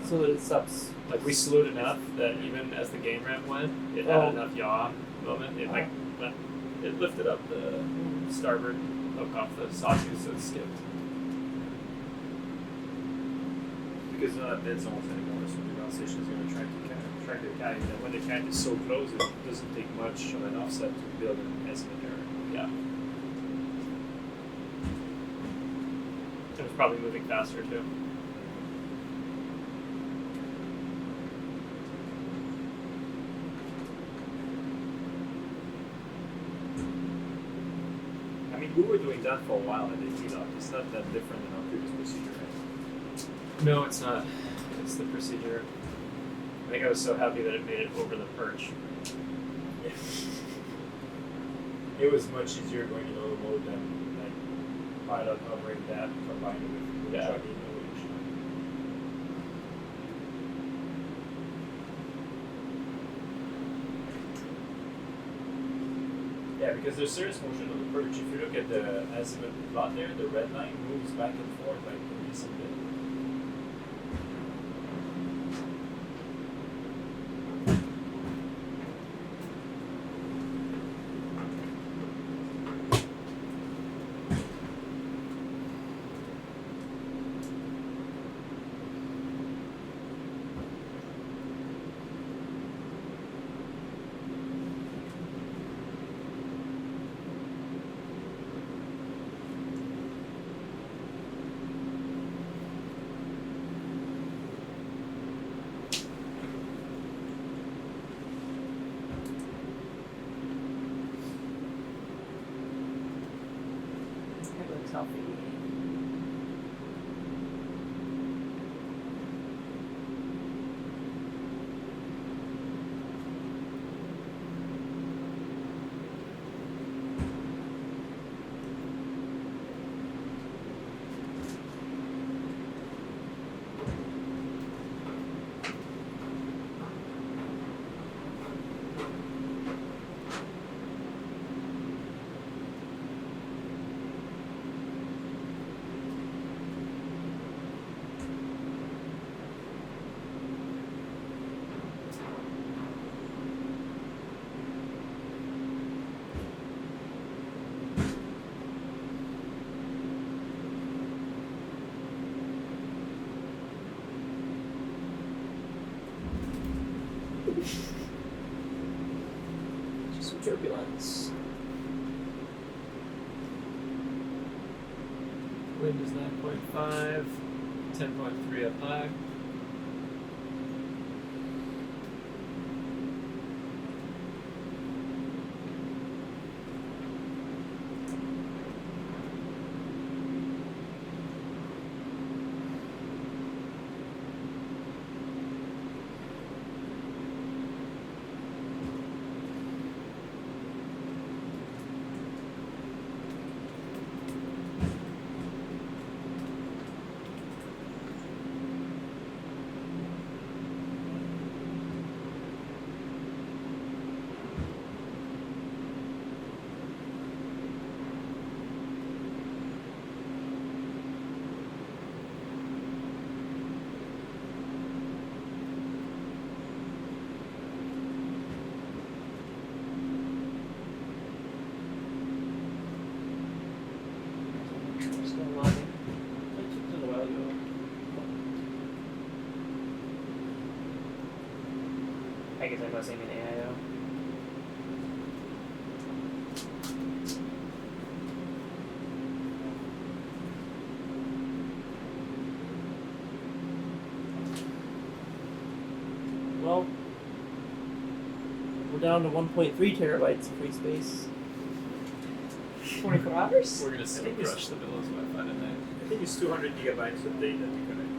So that it stops. Like we slewed enough that even as the game ramp went, it had enough yaw moment. It it lifted up the starboard hook off the sawtooth, so it skipped. Because that dead zone's anymore, so the ground station is going to track the kite. And when the kite is so close, it doesn't take much of an offset to build an azimuth error. Yeah. It was probably moving faster too. I mean, we were doing that for a while at the heat up. It's not that different than our previous procedure, right? No, it's not. It's the procedure. I think I was so happy that it made it over the perch. Yeah. It was much easier going in auto mode than like pilot hovering that combined with Yeah. chugging the winch. Yeah, because there's serious motion on the perch. If you look at the azimuth plot there, the red line moves back and forth like a decent bit. Healthy. Just some turbulence. Wind is 9.5, 10.3 up high. Still logging. I took it a while ago. I guess I must aim in AIO. Well, we're down to 1.3 terabytes of free space. 24 hours? We're gonna still crush the billows Wi-Fi tonight. I think it's 200 gigabytes a day that you connect.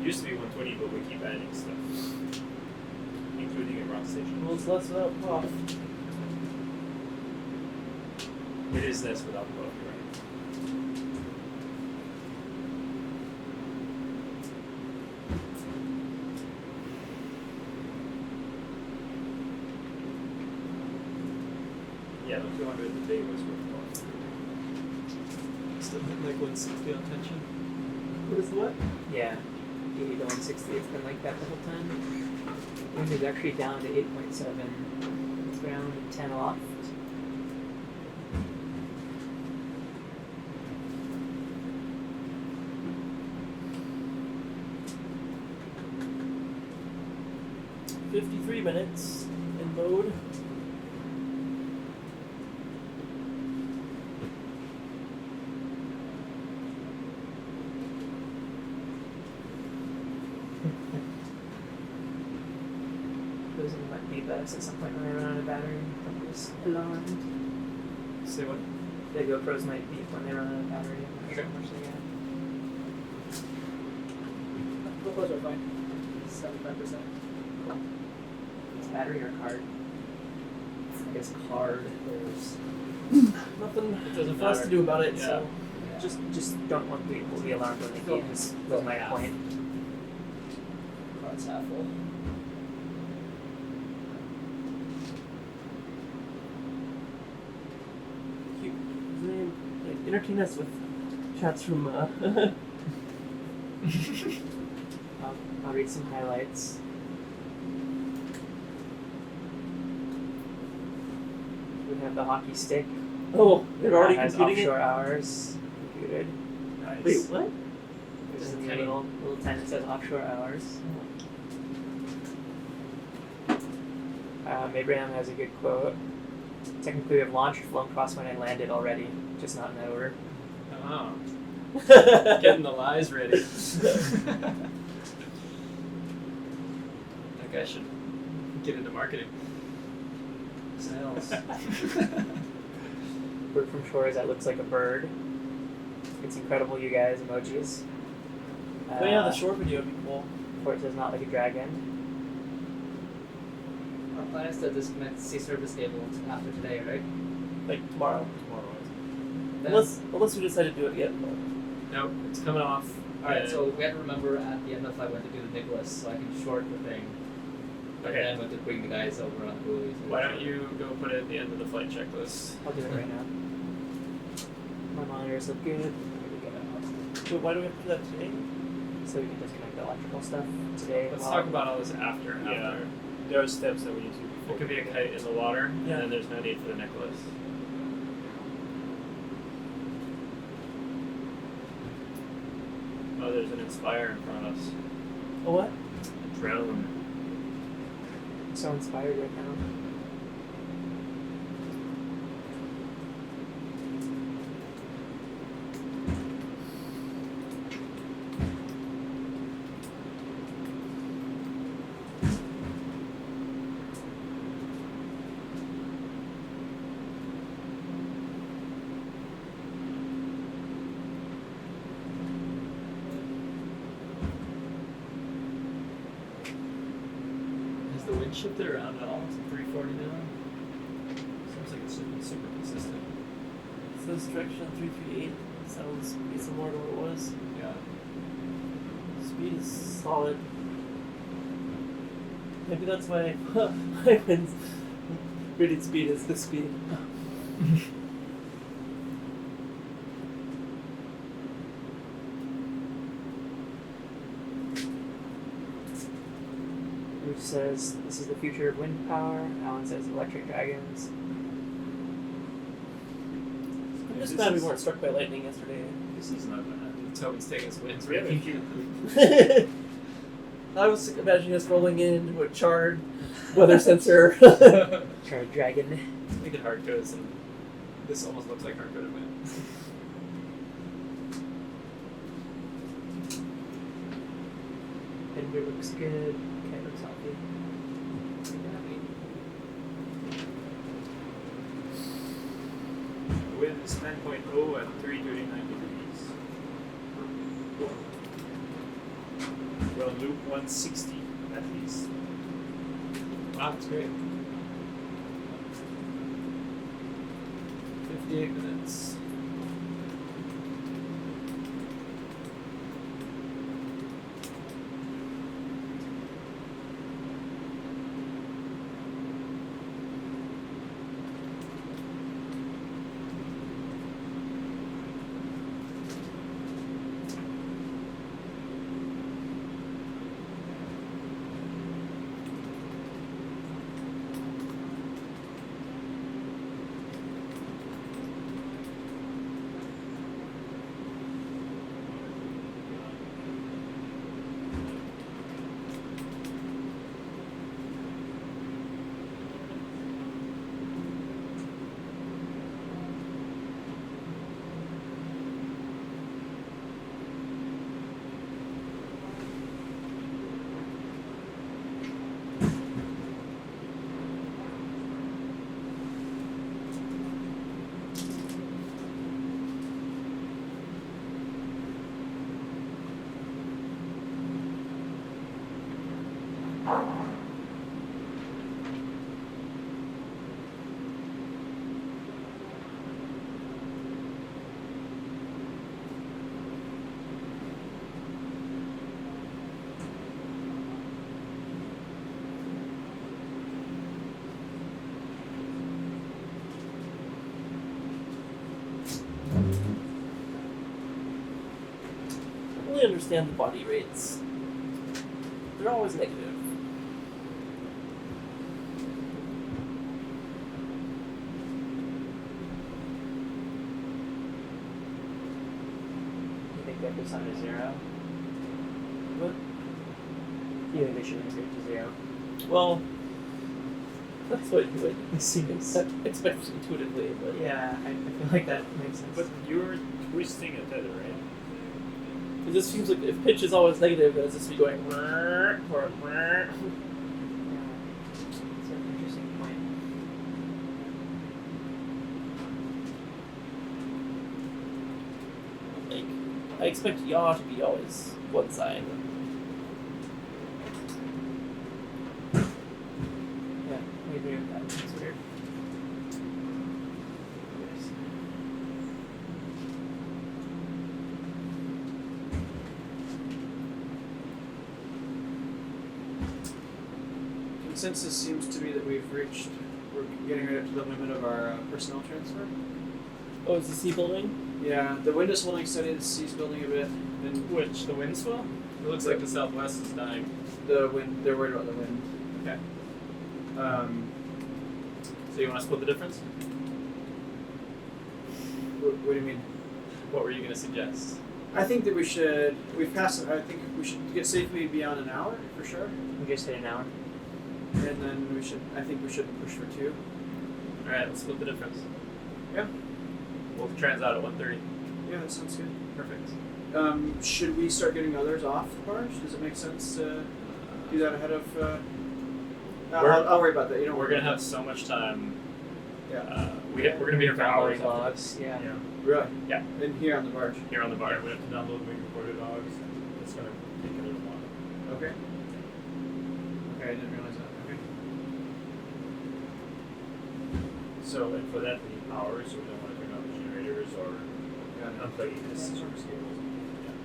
It used to be 120, but we keep adding stuff, including a ground station. Well, it's less without puff. It is less without buff, right? day was worth going through. Still hitting like 160 on tension. What is what? Yeah, 80 to 160. It's been like that the whole time. Wind is actually down to 8.7. It's around 10 aloft. $53 in mode. Those might be best at some point when they run out of battery. Just alarmed. Say what? The GoPros might beep when they run out of battery. I'm not sure how much they got. GoPros are fine. 75%. It's battery or card? I guess card. There's Nothing It doesn't for us matter. to do about it, Yeah. so. Just don't want people to be alarmed when they Go- beep. Is go my half. point. card's half full. Cute. They like, entertain us with chats from I'll read some highlights. We have the hockey stick. Oh, they're already Has computing offshore it? hours computed. Nice. Wait, what? There's Just a a tiny- little tent that says offshore hours. Abraham has a good quote. Technically, we have launched, flown crosswind, and landed already, just not in that order. Oh. Getting the lies ready. That guy should get into marketing. Sales. Bird from shores that looks like a bird. It's incredible, you guys. Emojis. Oh yeah, the short video would be cool. Where it says not like a dragon. Our plan is to disconnect the sea service cable after today, right? Like tomorrow. Then- Unless we decide to do it yet. Nope, it's coming off. Alright, so we have to remember at the end of the flight when to do the Nicholas so I can short the thing. And Okay. then when to bring the guys over on the buoys. Why don't you go put it at the end of the flight checklist? I'll do it right now. My monitors look good. Here we go. Wait, why do we have to do that today? So we can disconnect the electrical stuff today. Let's while- talk about all this after. Yeah. After. There are steps that we need to do before. It could be a kite in the water, Yeah. and then there's no need for the Nicholas. Oh, there's an Inspire in front of us. Oh what? A drone. I'm so inspired right now. Has the wind shifted around at all? It's at 340 now. Seems like it's super consistent. So this direction 338 sounds pretty similar to what it was. Yeah. Speed is solid. Maybe that's why my wind's rated speed is this speed. Bruce says this is the future of wind power. Alan says electric dragons. I'm just glad we weren't struck by lightning yesterday. This is not bad. Tobin's taking his wins. We have a Ricky. few. I was imagining us rolling into a charred weather sensor. Charred dragon. We did hard codes, and this almost looks like hard coded man. Fender looks good. Kite looks healthy. The wind is 10.0 at 339 degrees. We're on loop 160 at least. Wow, that's great. 58 minutes. understand the body rates. They're always negative. You think that goes down to 0? What? You think they should increase to 0? Well, that's what you would It seems. expect intuitively, but Yeah, I feel like that makes sense. But you're twisting a tether, right? it just seems like if pitch is always negative, then it's just be going or Yeah. It's an interesting point. like I expect yaw to be always one side. Yeah, I agree with that. It's weird. Consensus seems to be that we're getting right up to the limit of our personnel transfer. Oh, is the C building? Yeah, the wind is holding steady, the sea's building a bit, and Which, the wind swell? It looks like the southwest is dying. the wind, they're worried about the wind. Okay. Um, So you want to split the difference? what do you mean? What were you going to suggest? I think that we've passed, I think we should get safely beyond an hour, for sure. We just hit an hour. And then I think we should push for 2. Alright, let's split the difference. Yeah. We'll trans out at 1:30. Yeah, that sounds good. Perfect. Should we start getting others off the barge? Does it make sense to do that ahead of, I'll worry about that, you know. We're going to have so much time. Yeah. We're going to be here for hours. Downloading logs. Yeah. Really? Yeah. And here on the barge. Here on the bar. We have to download the recorded logs. It's gonna take a little while. Okay. Okay, I didn't realize that. Okay. So, and for that we need power, so we don't want to turn on the generators or unplug this service cables.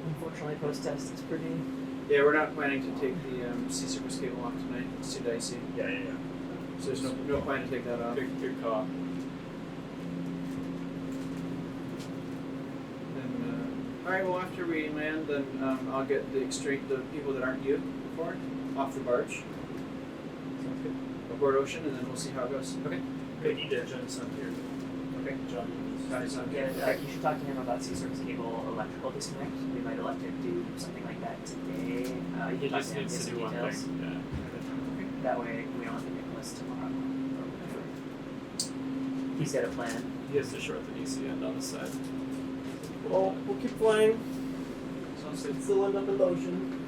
Unfortunately, post-test is pretty... Yeah, we're not planning to take the C surface cable off tonight. It's too dicey. Yeah, yeah, yeah. So there's no plan to take that off. Good call. Alright, well after we land, then I'll get the people that aren't you before off the barge Sounds good. aboard Ocean, and then we'll see how it goes. Okay. We need Johnny Sun here. Okay. Johnny's on. Yeah, you should talk to him about C-surface cable electrical disconnect. We might elect to do something like that today. You He can talk just to him, needs get to some do one details. thing. Yeah. That way, we don't have to Nicholas tomorrow. Or whatever. He's got a plan. He has to short the DC end on the side. Well, we'll keep flying. Sounds So good. it's still end up in the ocean.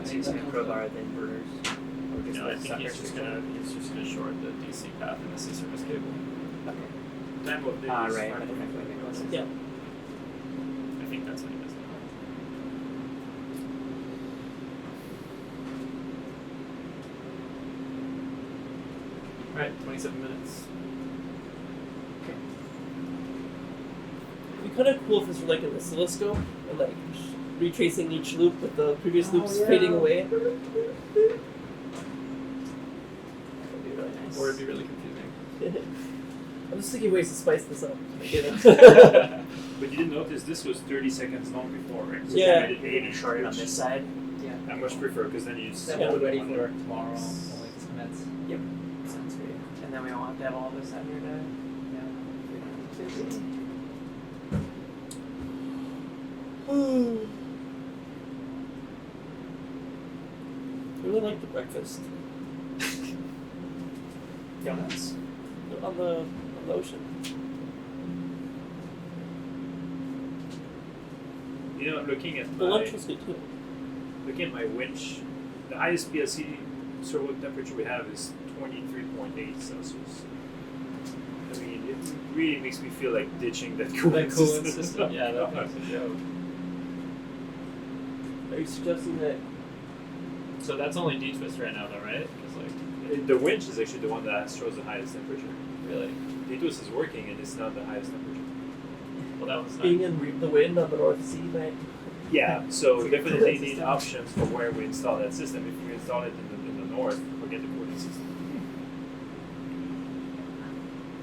So he's going to crowbar the inverters. Or just No, the I think suckers he's just or gonna short the DC path in the C surface cable. Okay. Time of day is Right. 5:45. Nicholas. Yeah. I think that's what he does. Alright, 27 minutes. It'd be kind of cool if this were like an oscilloscope and like retracing each loop with the previous loops fading away. That would be really nice. Or it'd be really confusing. I'm just thinking ways to spice this up. You know? But you didn't notice this was 30 seconds long before, right? So Yeah. they Maybe short it on this side. Yeah. I much prefer because then you Then Yeah. we'll be ready for tomorrow. We'll like commence. Sounds great. And then we don't have to have all this out here to... Yeah. We don't have to be- I really like the breakfast Donuts. on the ocean. You know, looking at The my lunch was good too. winch, the highest PLC servo temperature we have is 23.8 Celsius. I mean, it really makes me feel like ditching that cooling That coolant system, yeah, that makes a joke. Are you suggesting that? So that's only D-twist right now though, right? Because like, The winch is actually the one that shows the highest temperature. really? D-twist is working and it's not the highest temperature. Well, that was Being nice. in the wind on the North Sea, right? Yeah, so It's a definitely cooling need system. options for where we install that system. If you install it in the north, forget the cooling system.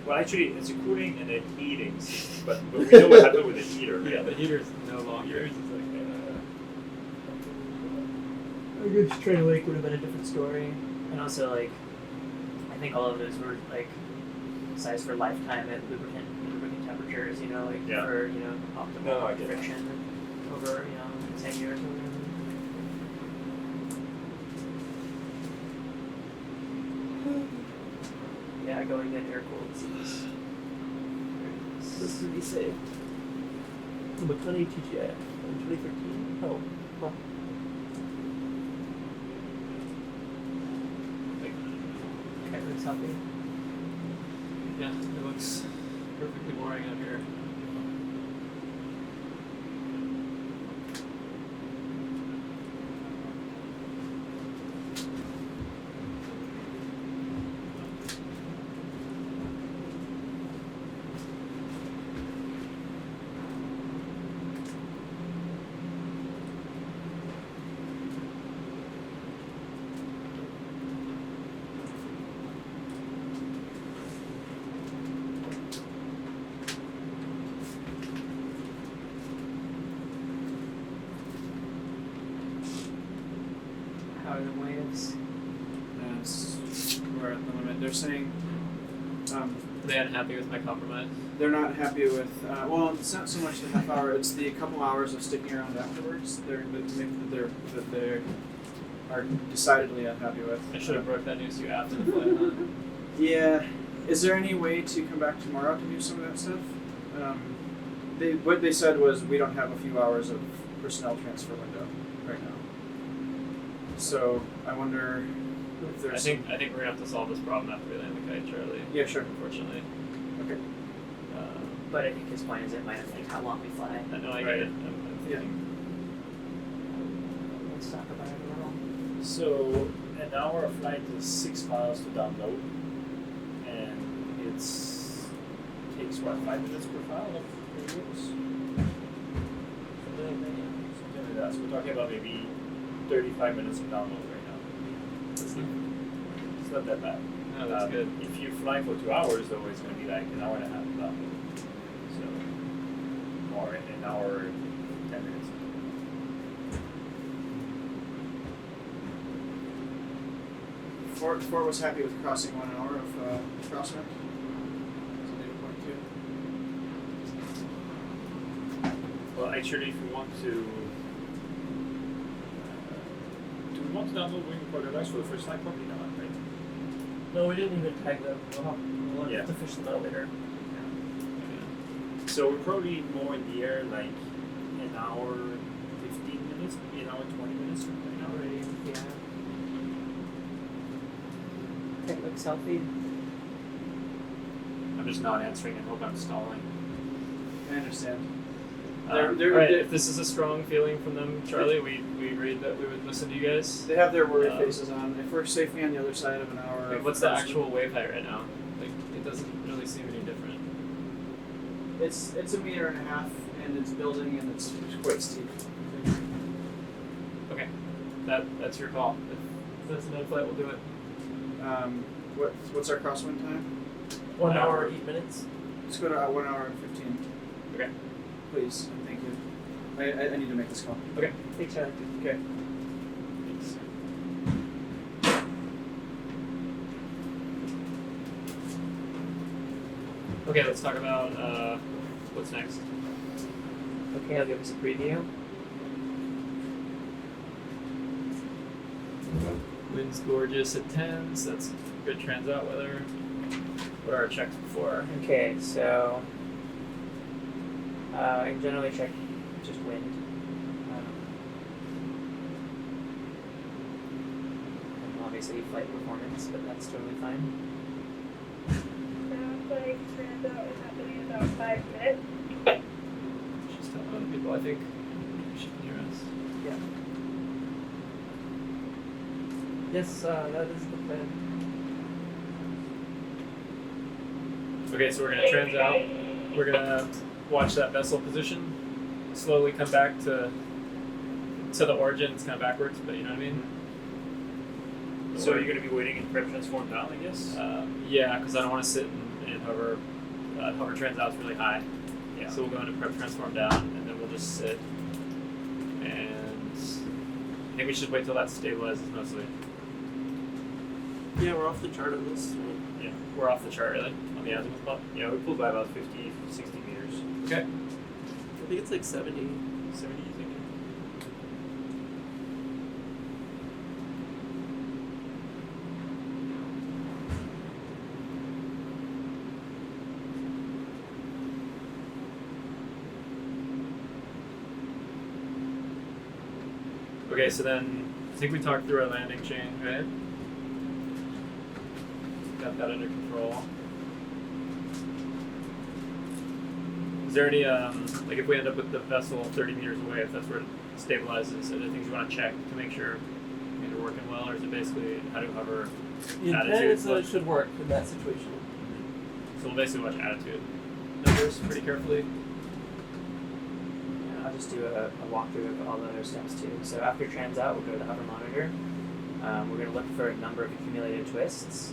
Well, actually, it's a cooling and a heating system, but we know what happened with the heater. Yeah, the heater's no longer. It's like, I guess Train Lake would have been a different story. And also, like, I think all of those were, like, sized for lifetime at lubricant temperatures, you know, like, Yeah. for, you know, optimal No, I get it. friction over, you know, 10 years or whatever. Yeah, going in air-cooled seats. This is pretty safe. Makani TGI in 2013? Oh, well. Okay, looks healthy. yeah, it looks perfectly boring out here. How are the waves? We're at the limit. They're saying Are they unhappy with my compromise? they're not happy with. Well, it's not so much the half hour; it's the couple hours of sticking around afterwards. That they are decidedly unhappy with. I should have broke that news to you after the flight, huh? Yeah. Is there any way to come back tomorrow to do some of that stuff? What they said was we don't have a few hours of personnel transfer window right now. So I wonder if I there's. think we're gonna have to solve this problem after we land the kite, Charlie. Yeah, sure. Unfortunately. Okay. But I think his point is it might affect how long we fly. I know I Right. get it. I'm thinking. Let's talk about it a little. So an hour of flight is 6 miles to download, and takes what, 5 minutes per file of radios? Something like that. So we're talking about maybe 35 minutes of download right now. It's not that bad. No, that's good. If you fly for 2 hours, though, it's going to be like an hour and a half of download. So, or an hour and 10 minutes. Fort was happy with crossing 1 hour of crosswind. So maybe point 2. Well, actually, if we want to, do we want to download wing recorder for the first time? Probably not, right? No, we didn't even tag them. We'll Yeah. have to fish them out later. So we're probably more in the air, like an hour, 15 minutes, maybe an hour, 20 minutes from right now. Already, yeah. Okay, looks healthy. I'm just not answering and hope I'm stalling. I understand. Alright, they're- if this is a strong feeling from them, Charlie, we agreed that we would listen to you guys. They have their worried Um, faces on. If we're safely on the other side of an hour. Wait, of what's the crosswind- actual wave height right now? Like, it doesn't really seem any different. It's 1.5 meters, and it's building, and it's quite steep. Okay, that's your call. If that's an in-flight, we'll do it. What's our crosswind time? 1 hour, 8 minutes. Let's go to 1 hour and 15. Okay. Please, and thank you. I need to make this call. Okay. Thanks, Charlie. Okay. Thanks. Okay, let's talk about what's next. Okay, I'll give us a preview. Wind's gorgeous at 10s. That's good transit weather. What are our checks before? Okay, so I can generally check just wind. And obviously flight performance, but that's totally fine. Sounds like transit is happening in about 5 minutes. Just telling other people I think she can hear us. Yeah. Yes, that is the plan. Okay, so we're gonna trans out. We're gonna watch that vessel position, slowly come back to the origin. It's kind of backwards, but you know what I mean. So you're going to be waiting in prep transform down, I guess? Yeah, because I don't want to sit and hover trans out's really high. Yeah. So we'll go into prep transform down, and then we'll just sit. And I think we should wait till that stabilizes mostly. Yeah, we're off the chart on this. Right? Yeah, we're off the chart really on the azimuth plot. Yeah, we pulled by about 50, 60 meters. Okay. I think it's like 70. 70, you think? Okay, so then I think we talked through our landing chain, right? Got that under control. Is there any, like if we end up with the vessel 30 meters away, if that's where it stabilizes, are there things you want to check to make sure things are working well, or is it basically how to hover The intent attitude? is that it should work in that situation. So we'll basically watch attitude numbers pretty carefully. Yeah, I'll just do a walkthrough of all the other steps too. So after trans out, we'll go to the hover monitor. We're going to look for a number of accumulated twists.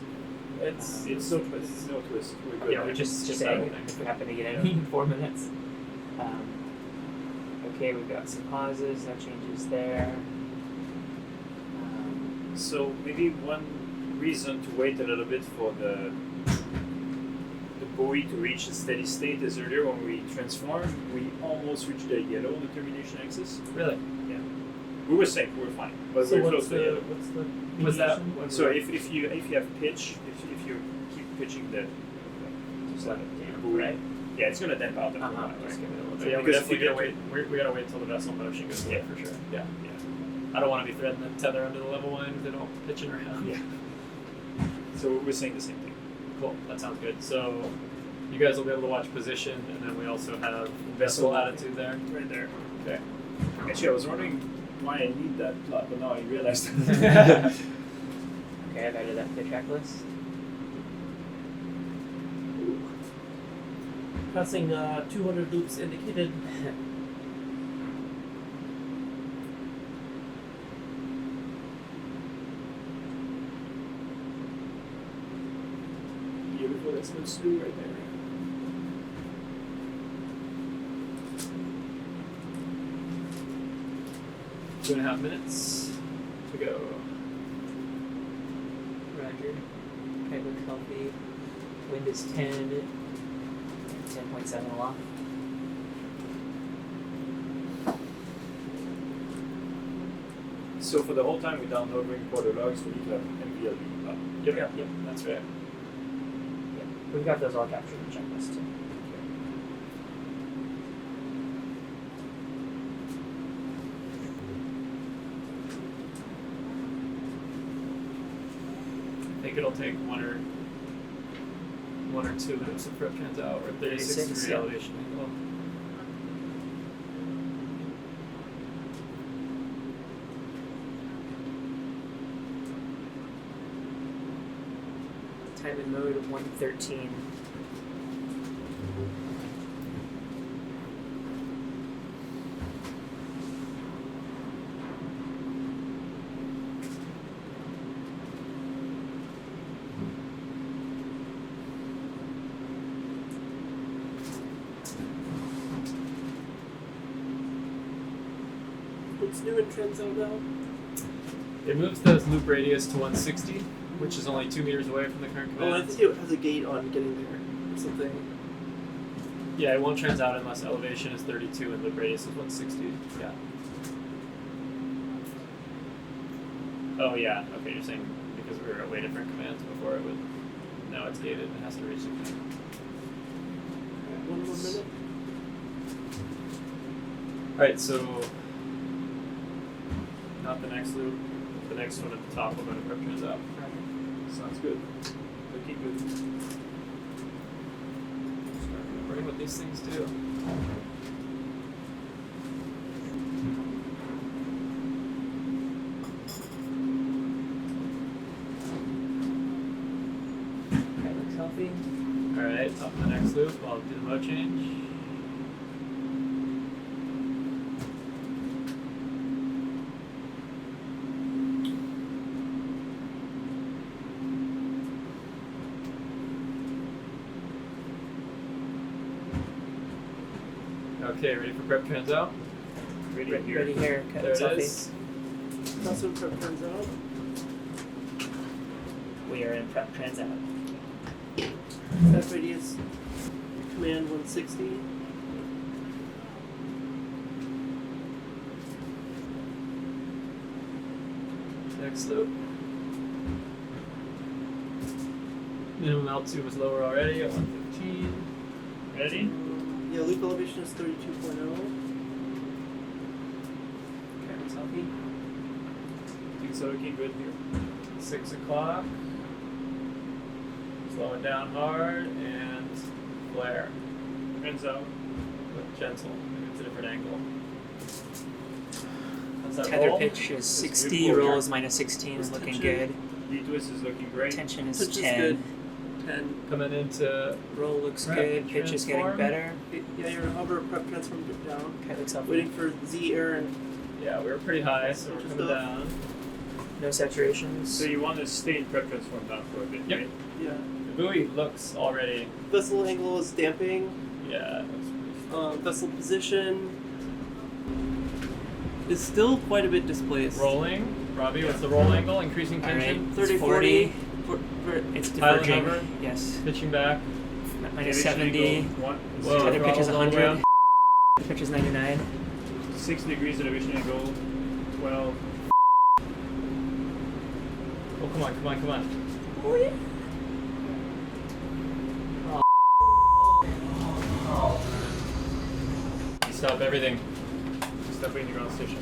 It's It's no twist. No twist. We're good. Yeah, we're just Skip saying everything. if we happen to get any in 4 minutes. Okay, we've got some pauses, no changes there. So maybe one reason to wait a little bit for the buoy to reach a steady state is earlier when we transform, we almost reached the yellow on the termination axis. Really? Yeah. We were safe, we were fine, but so we were what's close to the yellow. what's the Was that deviation? when So we- if you have pitch, if you keep pitching the Just let it down, buoy, right? yeah, it's gonna damp out the Uh-huh, right? just give it a little So bit. yeah, we Because if definitely you gotta get wait. We gotta wait till the vessel motion goes away Yeah. for sure. Yeah. Yeah. I don't want to be threading the tether under the level line if they don't pitching around. Yeah. So we're saying the same thing. Cool. That sounds good. So you guys will be able to watch position, and then we also have vessel attitude there. Right there. Okay. Actually, I was wondering why I need that plot, but now I realized. Okay, I've added that to the checklist. Passing 200 loops indicated. Beautiful, that's what's do right there. 2.5 minutes to go. Roger. Okay, looks healthy. Wind is 10. 10.7 aloft. So for the whole time we're downloading quarter logs, we need to have MVLB up. Yep. Yep. Yep. That's right. Yep. We've got those all captured in the checklist too. I think it'll take one or two minutes of prep trans out, or 36 36, degree yeah. elevation angle. Time in mode of 113. What's new in Transo now? It moves the loop radius to 160, which is only 2 meters away from the current Oh, I command. think it has a gate on getting there or something. Yeah, it won't trans out unless elevation is 32 and loop radius is 160. Yeah. Oh yeah. Okay, you're saying because we were at way different commands before it would. Now it's gated. It has to reach the command. One more minute. All right, so not the next loop. The next one at the top. We're going to prep trans out. Sounds good. Looking good. Start remembering what these things do. Okay, looks healthy. All right, top of the next loop. I'll do the mode change. Okay, ready for prep trans out? Ready Ready here. here. Cut There it selfie. is. That's when prep turns out. We are in prep trans out. FID is command 160. Next loop. Minimum altitude was lower already at 115. Ready? Yeah, loop elevation is 32.0. Camera selfie. Things are looking good here. 6 o'clock. Slow it down hard and flare. Turns out. But gentle. Maybe it's a different angle. How's that Tether roll? pitch is 60, beautiful. roll is minus 16, What's looking tension? good. D-twist is looking great. Tension is Pitch is 10. good. 10. Coming into Roll looks Prep good. Pitch is getting transform. better. Yeah, you're gonna hover prep transform down. Okay, looks up. Waiting for Z air and yeah, we were pretty high, so we're Just coming up. down. No saturations. So you want to stay in prep transform down for a bit, Yep. right? yeah. The buoy looks already, Vessel angle is damping. yeah, it looks pretty Vessel position is still quite a bit displaced. rolling. Robbie, what's the roll angle? Increasing All right. tension. 30, 40. 40. It's Pilot diverging. hover. Yes. Pitching back. Minus Elevation 70. angle, one, Whoa. Tether pitch is throttle's all the way 100. Pitch is 99. 6 degrees elevation angle, 12. Oh, come on, come on, come on. Oh, yeah. Stop everything. Step in the ground station.